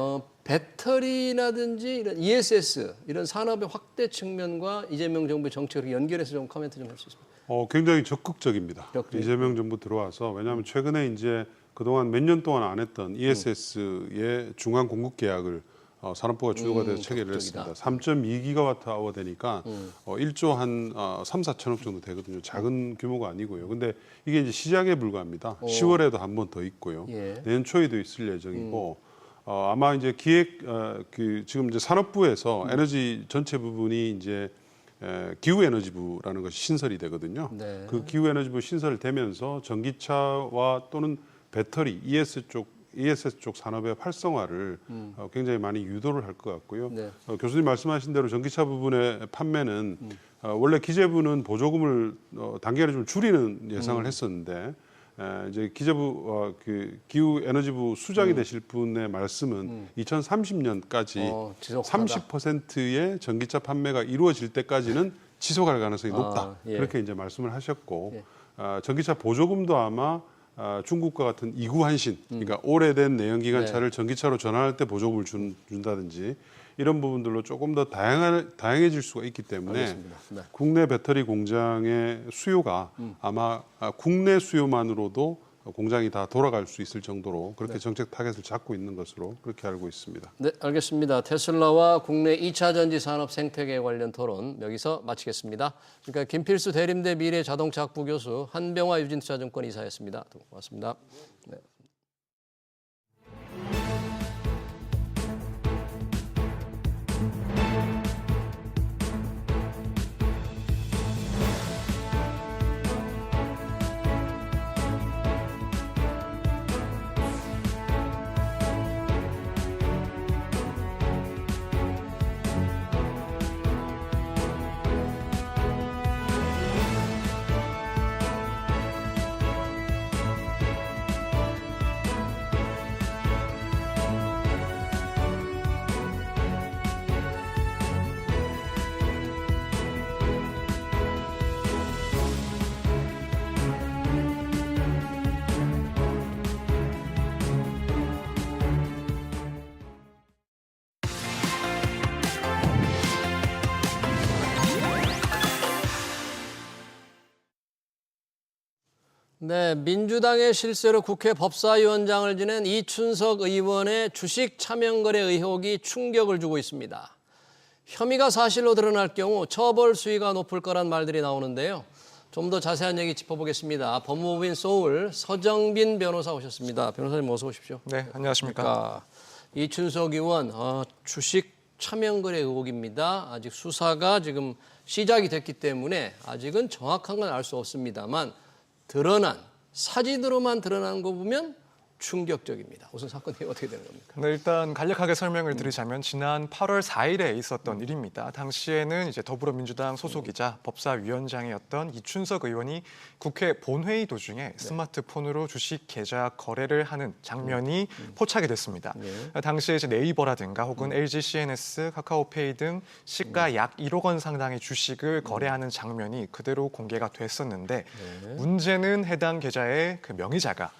배터리라든지 이런 ESS 이런 산업의 확대 측면과 이재명 정부의 정책을 연결해서 좀 코멘트 좀 할 수 있습니다. 굉장히 적극적입니다. 적극적이죠. 이재명 정부 들어와서 왜냐하면 최근에 이제 그동안 몇 년 동안 안 했던 ESS의 중간 공급 계약을 산업부가 주도가 돼서 체결을 했습니다. 3.2기가와트 되니까 1조 한 3, 4천억 정도 되거든요. 작은 규모가 아니고요. 근데 이게 이제 시작에 불과합니다. 10월에도 한 번 더 있고요. 예. 내년 초에도 있을 예정이고 아마 이제 기획 지금 이제 산업부에서 에너지 전체 부분이 이제 기후에너지부라는 것이 신설이 되거든요. 네. 그 기후에너지부 신설이 되면서 전기차와 또는 배터리 ESS 쪽 산업의 활성화를 굉장히 많이 유도를 할 것 같고요. 네. 교수님 말씀하신 대로 전기차 부분의 판매는 원래 기재부는 보조금을 단계를 좀 줄이는 예상을 했었는데 이제 기재부 그 기후에너지부 수장이 되실 분의 말씀은 2030년까지 지속하다. 30%의 전기차 판매가 이루어질 때까지는 지속할 가능성이 높다. 예. 그렇게 이제 말씀을 하셨고 전기차 보조금도 아마 중국과 같은 이구한신, 그러니까 오래된 내연기관차를 전기차로 전환할 때 보조금을 준다든지 이런 부분들로 조금 더 다양해질 수가 있기 때문에 알겠습니다. 네. 국내 배터리 공장의 수요가 아마 국내 수요만으로도 공장이 다 돌아갈 수 있을 정도로 그렇게 정책 타겟을 잡고 있는 것으로 그렇게 알고 있습니다. 네, 알겠습니다. 테슬라와 국내 2차 전지 산업 생태계 관련 토론 여기서 마치겠습니다. 그러니까 김필수 대림대 미래자동차학부 교수, 한병화 유진투자증권 이사였습니다. 고맙습니다. 네. 네, 민주당의 실세로 국회 법사위원장을 지낸 이춘석 의원의 주식 차명거래 의혹이 충격을 주고 있습니다. 혐의가 사실로 드러날 경우 처벌 수위가 높을 거란 말들이 나오는데요. 좀 더 자세한 얘기 짚어보겠습니다. 법무부인 소울 서정빈 변호사 오셨습니다. 변호사님 어서 오십시오. 네, 안녕하십니까. 그러니까 이춘석 의원 주식 차명거래 의혹입니다. 아직 수사가 지금 시작이 됐기 때문에 아직은 정확한 건 알 수 없습니다만 드러난 사진으로만 드러난 거 보면 충격적입니다. 우선 사건이 어떻게 되는 겁니까? 네, 일단 간략하게 설명을 드리자면 지난 8월 4일에 있었던 일입니다. 당시에는 이제 더불어민주당 소속이자 법사위원장이었던 이춘석 의원이 국회 본회의 도중에 스마트폰으로 주식 계좌 거래를 하는 장면이 포착이 됐습니다. 당시에 이제 네이버라든가 혹은 LG CNS, 카카오페이 등 시가 약 1억 원 상당의 주식을 거래하는 장면이 그대로 공개가 됐었는데 문제는 해당 계좌의 그 명의자가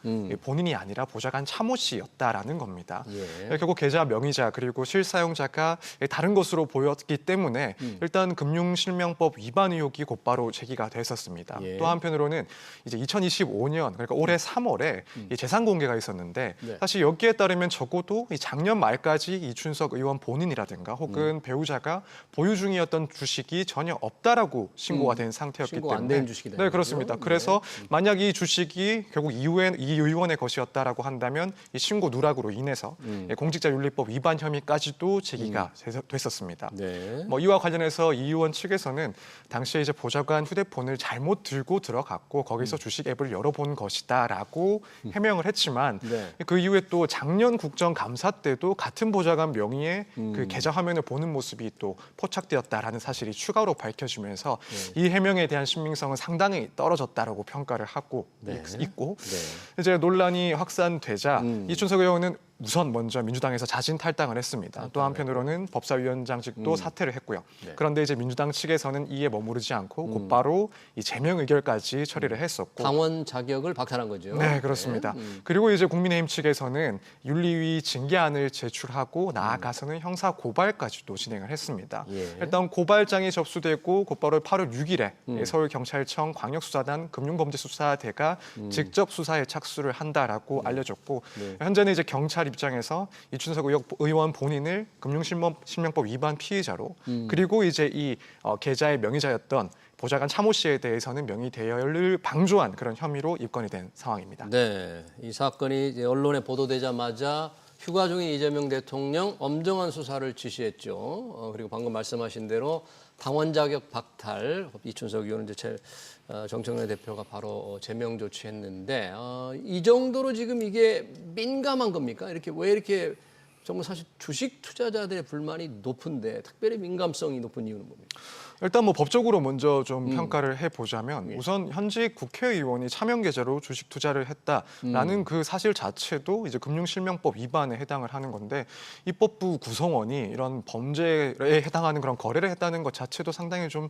본인이 아니라 보좌관 차모 씨였다라는 겁니다. 결국 계좌 명의자 그리고 실사용자가 다른 것으로 보였기 때문에 일단 금융실명법 위반 의혹이 곧바로 제기가 됐었습니다. 또 한편으로는 이제 2025년 그러니까 올해 3월에 재산 공개가 있었는데 사실 여기에 따르면 적어도 작년 말까지 이춘석 의원 본인이라든가 혹은 배우자가 보유 중이었던 주식이 전혀 없다라고 신고가 된 상태였기 신고 때문에 안 된 주식이 되는 네, 그렇습니다. 거죠? 그래서 만약 이 주식이 결국 이후에 이 의원의 것이었다라고 한다면 이 신고 누락으로 인해서 공직자윤리법 위반 혐의까지도 제기가 됐었습니다. 네. 이와 관련해서 이 의원 측에서는 당시에 이제 보좌관 휴대폰을 잘못 들고 들어갔고 거기서 주식 앱을 열어본 것이다라고 해명을 했지만 그 이후에 또 작년 국정감사 때도 같은 보좌관 명의의 그 계좌 화면을 보는 모습이 또 포착되었다라는 사실이 추가로 밝혀지면서 이 해명에 대한 신빙성은 상당히 떨어졌다라고 평가를 하고 있고 이제 논란이 확산되자 이춘석 의원은 우선 먼저 민주당에서 자진 탈당을 했습니다. 또 한편으로는 법사위원장직도 사퇴를 했고요. 그런데 이제 민주당 측에서는 이에 머무르지 않고 곧바로 이 제명 의결까지 처리를 했었고 당원 자격을 박탈한 거죠. 네, 그렇습니다. 그리고 이제 국민의힘 측에서는 윤리위 징계안을 제출하고 나아가서는 형사 고발까지도 진행을 했습니다. 일단 고발장이 접수되고 곧바로 8월 6일에 서울경찰청 광역수사단 금융범죄수사대가 직접 수사에 착수를 한다라고 알려졌고 현재는 이제 경찰이 입장에서 이춘석 의원 본인을 금융실명법 위반 피의자로 그리고 이제 이 계좌의 명의자였던 보좌관 차모 씨에 대해서는 명의 대여를 방조한 그런 혐의로 입건이 된 상황입니다. 네, 이 사건이 이제 언론에 보도되자마자 휴가 중인 이재명 대통령 엄정한 수사를 지시했죠. 그리고 방금 말씀하신 대로 당원 자격 박탈, 이춘석 의원은 이제 정청래 대표가 바로 제명 조치했는데 이 정도로 지금 이게 민감한 겁니까? 왜 이렇게 정말 사실 주식 투자자들의 불만이 높은데 특별히 민감성이 높은 이유는 뭡니까? 일단 뭐 법적으로 먼저 좀 평가를 해보자면 우선 현직 국회의원이 차명 계좌로 주식 투자를 했다라는 그 사실 자체도 이제 금융실명법 위반에 해당을 하는 건데 입법부 구성원이 이런 범죄에 해당하는 그런 거래를 했다는 것 자체도 상당히 좀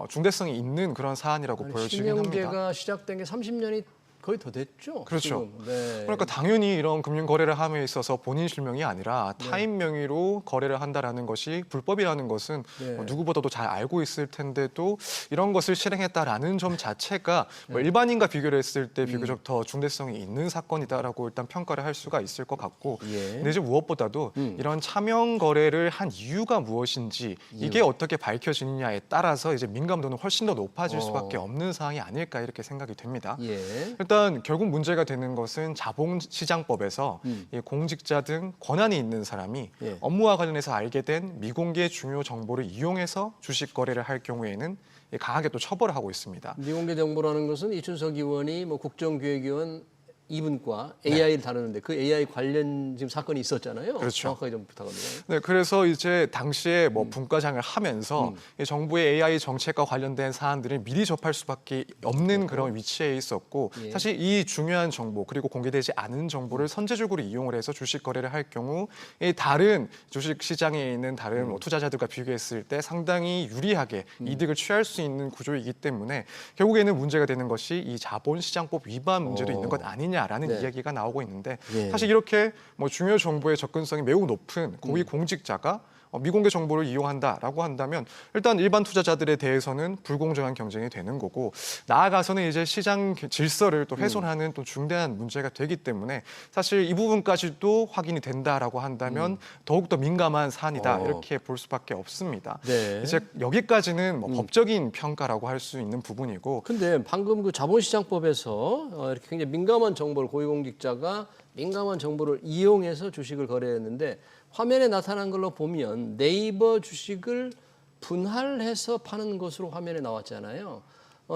중대성이 있는 그런 사안이라고 보여지긴 합니다. 신용제가 시작된 게 30년이 거의 더 됐죠. 그렇죠. 지금. 네. 그러니까 당연히 이런 금융 거래를 함에 있어서 본인 실명이 아니라 타인 명의로 거래를 한다라는 것이 불법이라는 것은 네. 누구보다도 잘 알고 있을 텐데도 이런 것을 실행했다라는 점 자체가 뭐 일반인과 비교를 했을 때 비교적 더 중대성이 있는 사건이다라고 일단 평가를 할 수가 있을 것 같고 예. 근데 이제 무엇보다도 이런 차명 거래를 한 이유가 무엇인지 이게 어떻게 밝혀지느냐에 따라서 이제 민감도는 훨씬 더 높아질 수밖에 없는 사항이 아닐까 이렇게 생각이 됩니다. 예. 일단 결국 문제가 되는 것은 자본시장법에서 이 공직자 등 권한이 있는 사람이 예. 업무와 관련해서 알게 된 미공개 중요 정보를 이용해서 주식 거래를 할 경우에는 강하게 또 처벌을 하고 있습니다. 미공개 정보라는 것은 이춘석 의원이 뭐 국정기획위원 2분과 AI를 다루는데 그 AI 관련 지금 사건이 있었잖아요. 그렇죠. 정확하게 좀 부탁합니다. 네, 그래서 이제 당시에 뭐 분과장을 하면서 이 정부의 AI 정책과 관련된 사안들을 미리 접할 수밖에 없는 그런 위치에 있었고 예. 사실 이 중요한 정보 그리고 공개되지 않은 정보를 선제적으로 이용을 해서 주식 거래를 할 경우 이 다른 주식 시장에 있는 다른 뭐 투자자들과 비교했을 때 상당히 유리하게 이득을 취할 수 있는 구조이기 때문에 결국에는 문제가 되는 것이 이 자본시장법 위반 문제도 있는 것 아니냐라는 네. 이야기가 나오고 있는데 예. 사실 이렇게 뭐 중요 정보의 접근성이 매우 높은 고위 공직자가 미공개 정보를 이용한다라고 한다면 일단 일반 투자자들에 대해서는 불공정한 경쟁이 되는 거고 나아가서는 이제 시장 질서를 또 훼손하는 또 중대한 문제가 되기 때문에 사실 이 부분까지도 확인이 된다라고 한다면 더욱더 민감한 사안이다 이렇게 볼 수밖에 없습니다. 네. 이제 여기까지는 뭐 법적인 평가라고 할 수 있는 부분이고 근데 방금 그 자본시장법에서 이렇게 굉장히 민감한 정보를 고위공직자가 민감한 정보를 이용해서 주식을 거래했는데 화면에 나타난 걸로 보면 네이버 주식을 분할해서 파는 것으로 화면에 나왔잖아요.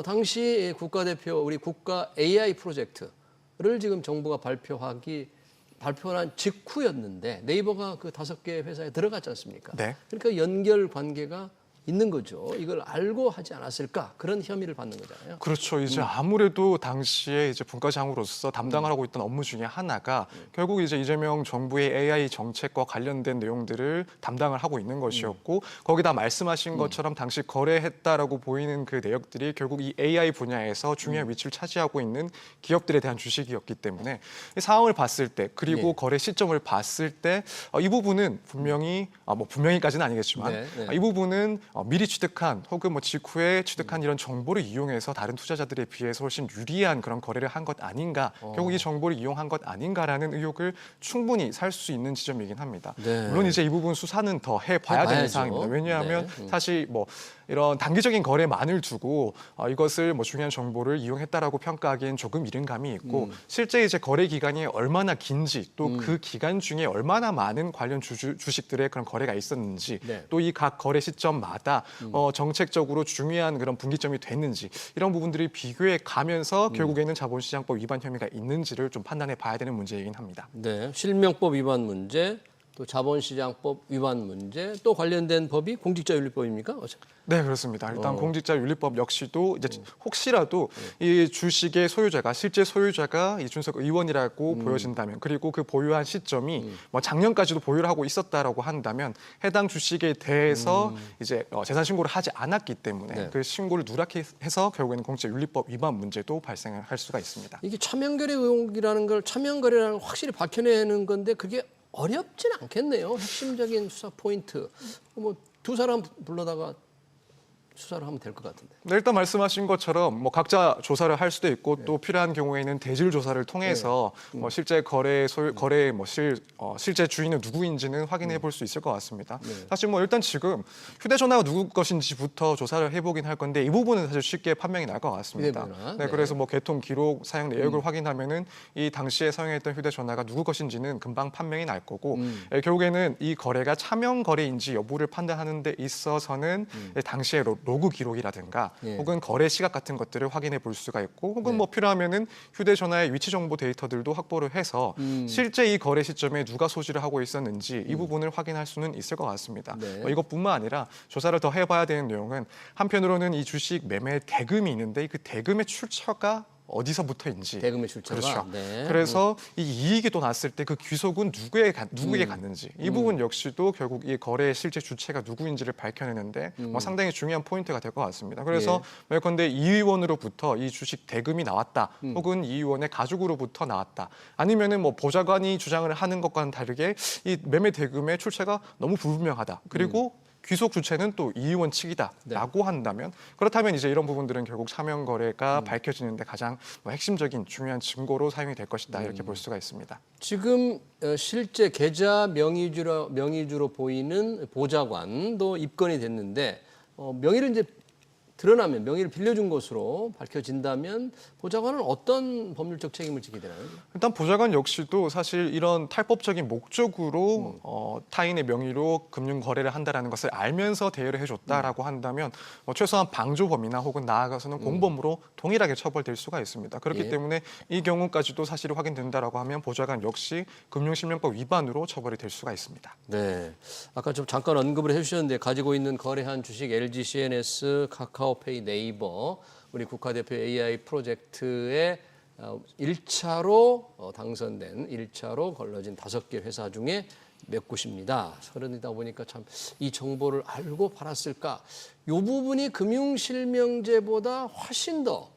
당시 국가대표 우리 국가 AI 프로젝트를 지금 정부가 발표한 직후였는데 네이버가 그 5개 회사에 들어갔지 않습니까? 네. 그러니까 연결 관계가 있는 거죠. 이걸 알고 하지 않았을까 그런 혐의를 받는 거잖아요. 그렇죠. 이제 아무래도 당시에 이제 분과장으로서 담당을 하고 있던 업무 중에 하나가 결국 이제 이재명 정부의 AI 정책과 관련된 내용들을 담당을 하고 있는 것이었고 거기다 말씀하신 것처럼 당시 거래했다라고 보이는 그 내역들이 결국 이 AI 분야에서 중요한 위치를 차지하고 있는 기업들에 대한 주식이었기 때문에 이 상황을 봤을 때 그리고 예. 거래 시점을 봤을 때 이 부분은 분명히 뭐 분명히까지는 아니겠지만 네, 네. 이 부분은 미리 취득한 혹은 뭐 직후에 취득한 이런 정보를 이용해서 다른 투자자들에 비해서 훨씬 유리한 그런 거래를 한 것 아닌가 결국 이 정보를 이용한 것 아닌가라는 의혹을 충분히 살 수 있는 지점이긴 합니다. 네. 물론 이제 이 부분 수사는 더 해봐야 되는 해봐야죠. 사항입니다. 왜냐하면 네. 사실 뭐 이런 단기적인 거래만을 두고 이것을 뭐 중요한 정보를 이용했다라고 평가하기엔 조금 이른 감이 있고 실제 이제 거래 기간이 얼마나 긴지 또 그 기간 중에 얼마나 많은 관련 주식들의 그런 거래가 있었는지 네. 또 이 각 거래 시점마다 정책적으로 중요한 그런 분기점이 됐는지 이런 부분들이 비교해 가면서 결국에는 자본시장법 위반 혐의가 있는지를 좀 판단해 봐야 되는 문제이긴 합니다. 네, 실명법 위반 문제, 또 자본시장법 위반 문제, 또 관련된 법이 공직자윤리법입니까? 네, 그렇습니다. 일단 공직자윤리법 역시도 이제 혹시라도 이 주식의 소유자가 실제 소유자가 이준석 의원이라고 보여진다면 그리고 그 보유한 시점이 뭐 작년까지도 보유를 하고 있었다라고 한다면 해당 주식에 대해서 이제 재산 신고를 하지 않았기 때문에 네. 그 신고를 누락해서 결국에는 공직자윤리법 위반 문제도 발생할 수가 있습니다. 이게 차명거래 의혹이라는 걸 차명거래라는 걸 확실히 밝혀내는 건데 그게 어렵진 않겠네요. 핵심적인 수사 포인트. 뭐 두 사람 불러다가 수사를 하면 될 것 같은데. 네, 일단 말씀하신 것처럼 뭐 각자 조사를 할 수도 있고 또 필요한 경우에는 대질 조사를 통해서 뭐 실제 거래 뭐 실제 주인은 누구인지는 확인해 볼 수 있을 것 같습니다. 사실 뭐 일단 지금 휴대전화가 누구 것인지부터 조사를 해보긴 할 건데 이 부분은 사실 쉽게 판명이 날 것 같습니다. 휴대전화. 네, 그래서 뭐 개통 기록, 사용 내역을 확인하면은 이 당시에 사용했던 휴대전화가 누구 것인지는 금방 판명이 날 거고 결국에는 이 거래가 차명 거래인지 여부를 판단하는 데 있어서는 당시의 로그 기록이라든가 혹은 거래 시각 같은 것들을 확인해 볼 수가 있고 혹은 뭐 필요하면은 휴대전화의 위치 정보 데이터들도 확보를 해서 실제 이 거래 시점에 누가 소지를 하고 있었는지 이 부분을 확인할 수는 있을 것 같습니다. 뭐 이것뿐만 아니라 조사를 더 해봐야 되는 내용은 한편으로는 이 주식 매매 대금이 있는데 그 대금의 출처가 어디서부터인지 대금의 출처가. 그렇죠. 네. 그래서 이 이익이 또 났을 때 그 귀속은 누구에게 갔는지 이 부분 역시도 결국 이 거래의 실제 주체가 누구인지를 밝혀내는데 뭐 상당히 중요한 포인트가 될 것 같습니다. 그래서 예컨대 이 의원으로부터 이 주식 대금이 나왔다, 혹은 이 의원의 가족으로부터 나왔다, 아니면은 뭐 보좌관이 주장을 하는 것과는 다르게 이 매매 대금의 출처가 너무 불분명하다. 그리고 귀속 주체는 또 이 의원 측이다라고 한다면 그렇다면 이제 이런 부분들은 결국 차명 거래가 밝혀지는데 가장 뭐 핵심적인 중요한 증거로 사용이 될 것이다 이렇게 볼 수가 있습니다. 지금 실제 계좌 명의주로 보이는 보좌관도 입건이 됐는데 명의를 이제 드러나면 명의를 빌려준 것으로 밝혀진다면 보좌관은 어떤 법률적 책임을 지게 되나요? 일단 보좌관 역시도 사실 이런 탈법적인 목적으로 타인의 명의로 금융 거래를 한다라는 것을 알면서 대여를 해줬다라고 한다면 최소한 방조범이나 혹은 나아가서는 공범으로 동일하게 처벌될 수가 있습니다. 그렇기 때문에 이 경우까지도 사실이 확인된다라고 하면 보좌관 역시 금융실명법 위반으로 처벌이 될 수가 있습니다. 네, 아까 좀 잠깐 언급을 해주셨는데 가지고 있는 거래한 주식 LG CNS, 카카오페이, 네이버 우리 국가대표 AI 프로젝트에 1차로 당선된 1차로 걸러진 5개 회사 중에 몇 곳입니다. 서른이다 보니까 참 이 정보를 알고 팔았을까? 이 부분이 금융실명제보다 훨씬 더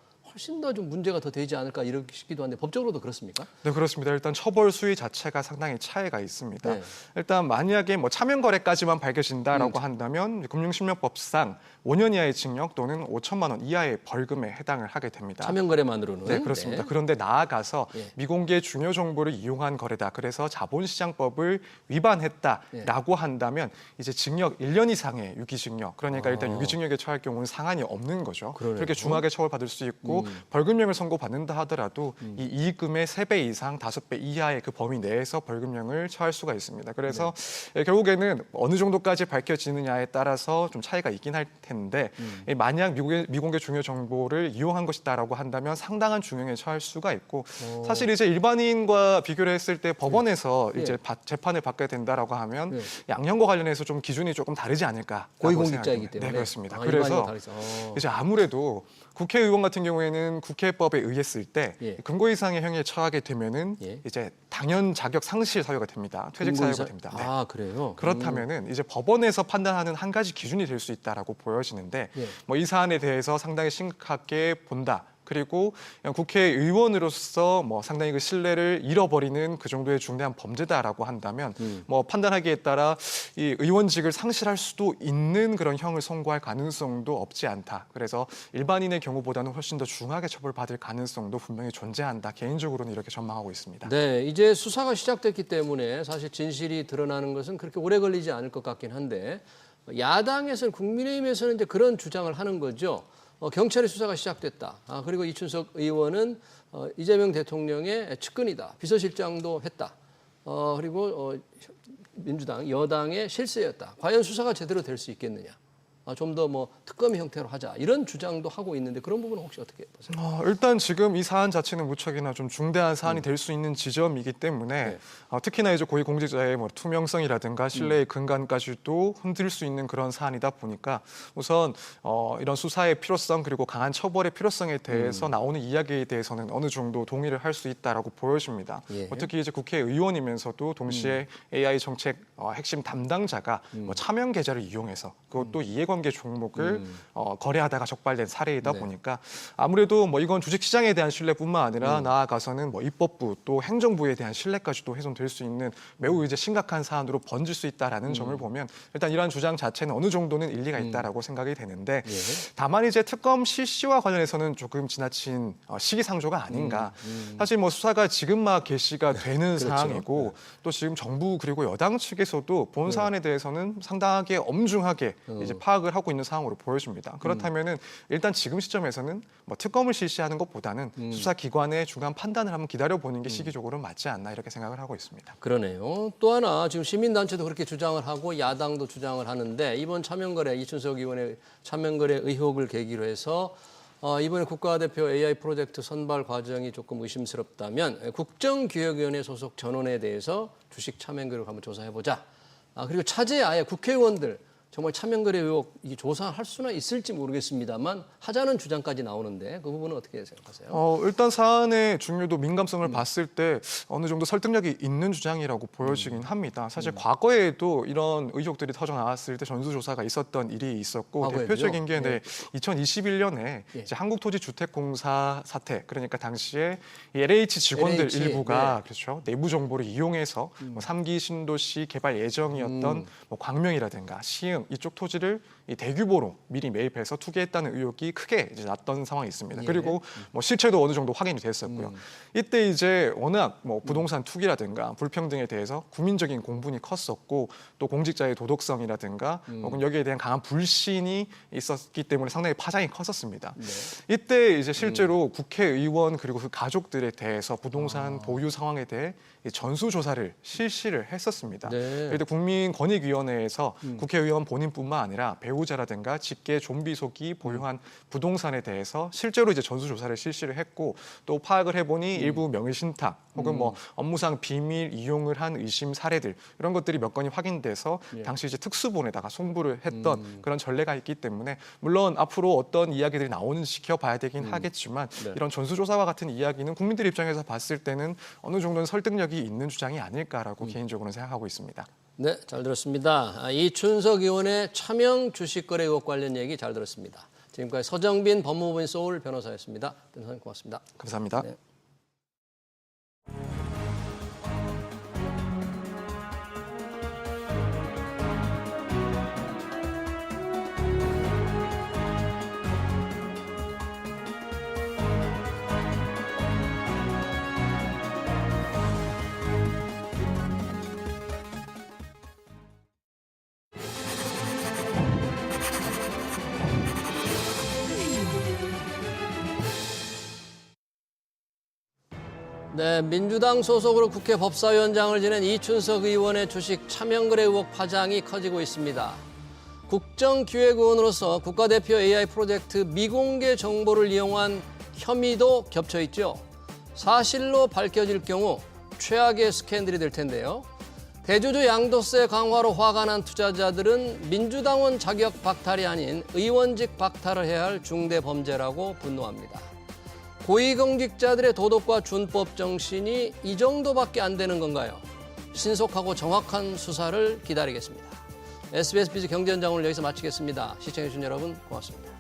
좀 문제가 더 되지 않을까 이렇게 싶기도 한데 법적으로도 그렇습니까? 네, 그렇습니다. 일단 처벌 수위 자체가 상당히 차이가 있습니다. 네. 일단 만약에 뭐 차명 거래까지만 밝혀진다라고 한다면 금융실명법상 5년 이하의 징역 또는 5천만 원 이하의 벌금에 해당을 하게 됩니다. 차명 거래만으로는. 네, 그렇습니다. 그런데 나아가서 미공개 중요 정보를 이용한 거래다. 그래서 자본시장법을 위반했다라고 한다면 이제 징역 1년 이상의 유기징역. 그러니까 일단 유기징역에 처할 경우는 상한이 없는 거죠. 그러네요. 그렇게 중하게 처벌받을 수 있고 벌금형을 선고받는다 하더라도 이 이익금의 3배 이상 5배 이하의 그 범위 내에서 벌금형을 처할 수가 있습니다. 그래서 결국에는 어느 정도까지 밝혀지느냐에 따라서 좀 차이가 있긴 할 텐데 만약 미공개 중요 정보를 이용한 것이다라고 한다면 상당한 중형에 처할 수가 있고 사실 이제 일반인과 비교를 했을 때 법원에서 이제 재판을 받게 된다라고 하면 양형과 관련해서 좀 기준이 조금 다르지 않을까. 고위공직자이기 때문에. 네, 그렇습니다. 일반인과 그래서 다르죠. 이제 아무래도 국회의원 같은 경우에는 국회법에 의했을 때 금고 이상의 형에 처하게 되면은 이제 당연 자격 상실 사유가 됩니다. 퇴직 사유가 됩니다. 네. 아, 그래요? 그렇다면은 이제 법원에서 판단하는 한 가지 기준이 될 수 있다라고 보여지는데 뭐 이 사안에 대해서 상당히 심각하게 본다. 그리고 국회의원으로서 뭐 상당히 그 신뢰를 잃어버리는 그 정도의 중대한 범죄다라고 한다면 뭐 판단하기에 따라 이 의원직을 상실할 수도 있는 그런 형을 선고할 가능성도 없지 않다. 그래서 일반인의 경우보다는 훨씬 더 중하게 처벌받을 가능성도 분명히 존재한다. 개인적으로는 이렇게 전망하고 있습니다. 네, 이제 수사가 시작됐기 때문에 사실 진실이 드러나는 것은 그렇게 오래 걸리지 않을 것 같긴 한데 야당에서는 국민의힘에서는 이제 그런 주장을 하는 거죠. 경찰의 수사가 시작됐다. 그리고 이춘석 의원은 이재명 대통령의 측근이다. 비서실장도 했다. 그리고 민주당, 여당의 실세였다. 과연 수사가 제대로 될 수 있겠느냐. 좀 더 뭐 특검 형태로 하자 이런 주장도 하고 있는데 그런 부분은 혹시 어떻게 보세요? 일단 지금 이 사안 자체는 무척이나 좀 중대한 사안이 될 수 있는 지점이기 때문에 특히나 이제 고위공직자의 뭐 투명성이라든가 신뢰의 근간까지도 흔들 수 있는 그런 사안이다 보니까 우선 이런 수사의 필요성 그리고 강한 처벌의 필요성에 대해서 나오는 이야기에 대해서는 어느 정도 동의를 할 수 있다라고 보여집니다. 특히 이제 국회의원이면서도 동시에 AI 정책 핵심 담당자가 뭐 차명 계좌를 이용해서 그것도 이해관계 개 종목을 거래하다가 적발된 사례이다 보니까 아무래도 뭐 이건 주식시장에 대한 신뢰뿐만 아니라 나아가서는 뭐 입법부 또 행정부에 대한 신뢰까지도 훼손될 수 있는 매우 이제 심각한 사안으로 번질 수 있다라는 점을 보면 일단 이러한 주장 자체는 어느 정도는 일리가 있다라고 생각이 되는데 다만 이제 특검 실시와 관련해서는 조금 지나친 시기상조가 아닌가. 사실 뭐 수사가 지금 막 개시가 되는 상황이고 또 지금 정부 그리고 여당 측에서도 본 사안에 대해서는 상당하게 엄중하게 이제 파악을 하고 있는 상황으로 보여집니다. 그렇다면은 일단 지금 시점에서는 뭐 특검을 실시하는 것보다는 수사기관의 중간 판단을 한번 기다려보는 게 시기적으로는 맞지 않나 이렇게 생각을 하고 있습니다. 그러네요. 또 하나 지금 시민단체도 그렇게 주장을 하고 야당도 주장을 하는데 이번 차명거래 이춘석 의원의 차명거래 의혹을 계기로 해서 이번에 국가대표 AI 프로젝트 선발 과정이 조금 의심스럽다면 국정기획위원회 소속 전원에 대해서 주식 차명거래를 한번 조사해보자. 그리고 차제에 아예 국회의원들 정말 차명거래 의혹 조사할 수는 있을지 모르겠습니다만 하자는 주장까지 나오는데 그 부분은 어떻게 생각하세요? 일단 사안의 중요도 민감성을 봤을 때 어느 정도 설득력이 있는 주장이라고 보여지긴 합니다. 사실 과거에도 이런 의혹들이 터져 나왔을 때 전수조사가 있었던 일이 있었고 대표적인 게 2021년에 이제 한국토지주택공사 사태 그러니까 당시에 이 LH 직원들 일부가 그렇죠 내부 정보를 이용해서 뭐 3기 신도시 개발 예정이었던 뭐 광명이라든가 시흥 이쪽 토지를 이 대규모로 미리 매입해서 투기했다는 의혹이 크게 이제 났던 상황이 있습니다. 그리고 뭐 실체도 어느 정도 확인이 됐었고요. 이때 이제 워낙 뭐 부동산 투기라든가 불평등에 대해서 국민적인 공분이 컸었고 또 공직자의 도덕성이라든가 혹은 여기에 대한 강한 불신이 있었기 때문에 상당히 파장이 컸었습니다. 이때 이제 실제로 국회의원 그리고 그 가족들에 대해서 부동산 보유 상황에 대해 전수조사를 실시를 했었습니다. 그런데 국민권익위원회에서 국회의원 본인뿐만 아니라 배우자라든가 직계 좀비속이 보유한 부동산에 대해서 실제로 이제 전수조사를 실시를 했고 또 파악을 해보니 일부 명의신탁 혹은 뭐 업무상 비밀 이용을 한 의심 사례들 이런 것들이 몇 건이 확인돼서 당시 이제 특수본에다가 송부를 했던 그런 전례가 있기 때문에 물론 앞으로 어떤 이야기들이 나오는지 지켜봐야 되긴 하겠지만 이런 전수조사와 같은 이야기는 국민들 입장에서 봤을 때는 어느 정도는 설득력이 있는 주장이 아닐까라고 개인적으로는 생각하고 있습니다. 네, 잘 들었습니다. 이춘석 의원의 차명 주식거래 의혹 관련 얘기 잘 들었습니다. 지금까지 서정빈 법무부인 소울 변호사였습니다. 변호사님 고맙습니다. 감사합니다. 네. 네, 민주당 소속으로 국회 법사위원장을 지낸 이춘석 의원의 주식 차명거래 의혹 파장이 커지고 있습니다. 국정기획의원으로서 국가대표 AI 프로젝트 미공개 정보를 이용한 혐의도 겹쳐 있죠. 사실로 밝혀질 경우 최악의 스캔들이 될 텐데요. 대주주 양도세 강화로 화가 난 투자자들은 민주당원 자격 박탈이 아닌 의원직 박탈을 해야 할 중대 범죄라고 분노합니다. 고위공직자들의 도덕과 준법 정신이 이 정도밖에 안 되는 건가요? 신속하고 정확한 수사를 기다리겠습니다. SBS 비즈 경제현장 오늘 여기서 마치겠습니다. 시청해주신 여러분 고맙습니다.